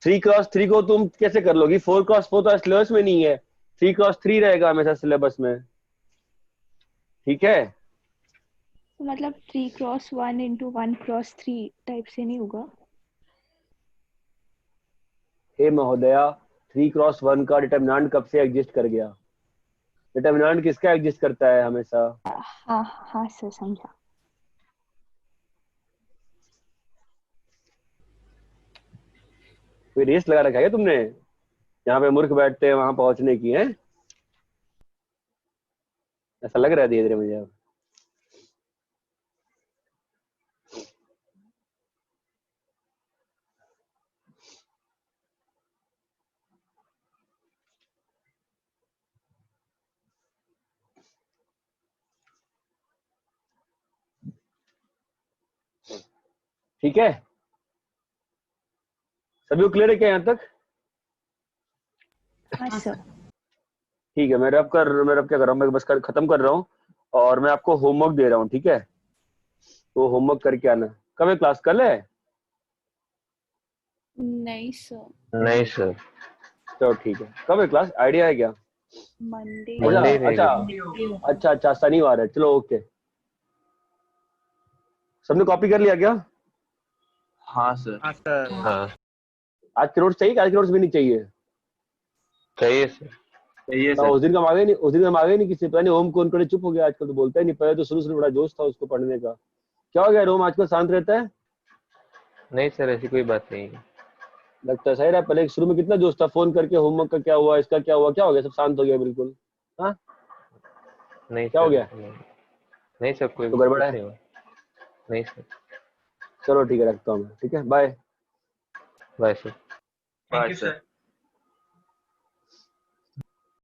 3x3 को तुम कैसे कर लोगी? 4x4 तो सिलेबस में नहीं है, 3x3 रहेगा हमेशा सिलेबस में। ठीक है, मतलब 3x1 into 1x3 टाइप से नहीं होगा? हे महोदया 3x1 का डिटर्मिनेंट कब से एग्जिस्ट कर गया? डिटर्मिनेंट किसका एग्जिस्ट करता है हमेशा? हाँ हाँ सर समझा। कोई रेस लगा रखा है क्या तुमने? यहाँ पे मूर्ख बैठते हैं वहां पहुंचने की है? ऐसा लग रहा है धीरे धीरे मुझे अब। ठीक है, सभी को क्लियर है क्या यहाँ तक? हाँ सर। ठीक है, मैं रब क्या कर रहा हूँ, मैं बस खत्म कर रहा हूँ और मैं आपको होमवर्क दे रहा हूँ, ठीक है? तो होमवर्क करके आना। कब है क्लास? कल है? नहीं सर, नहीं सर, चलो ठीक है। कब है क्लास, आइडिया है क्या? मंडे। मंडे अच्छा अच्छा शनिवार है, चलो ओके। सबने कॉपी कर लिया क्या? हाँ सर। हाँ सर। हाँ आज के नोट्स चाहिए? आज के नोट्स भी नहीं चाहिए? चाहिए सर। चाहिए तो सर। उस दिन का मांगे नहीं, उस दिन का मांगे नहीं किसी? पता नहीं ओम कौन करे चुप हो गया आजकल, तो बोलता ही नहीं। पहले तो शुरू बड़ा जोश था उसको पढ़ने का। क्या हो गया रोम, आजकल शांत रहता है? नहीं सर, ऐसी कोई बात नहीं है। लगता है सही रहा, पहले शुरू में कितना जोश था, फोन करके होमवर्क का क्या हुआ, इसका क्या हुआ, क्या हो गया? सब शांत हो गया बिल्कुल। हाँ नहीं क्या सर, हो गया? नहीं सर, कोई तो गड़बड़ कुछ है? नहीं हुआ। नहीं सर। चलो ठीक है, रखता हूँ मैं। ठीक है, bye. Bye sir. Thank you sir.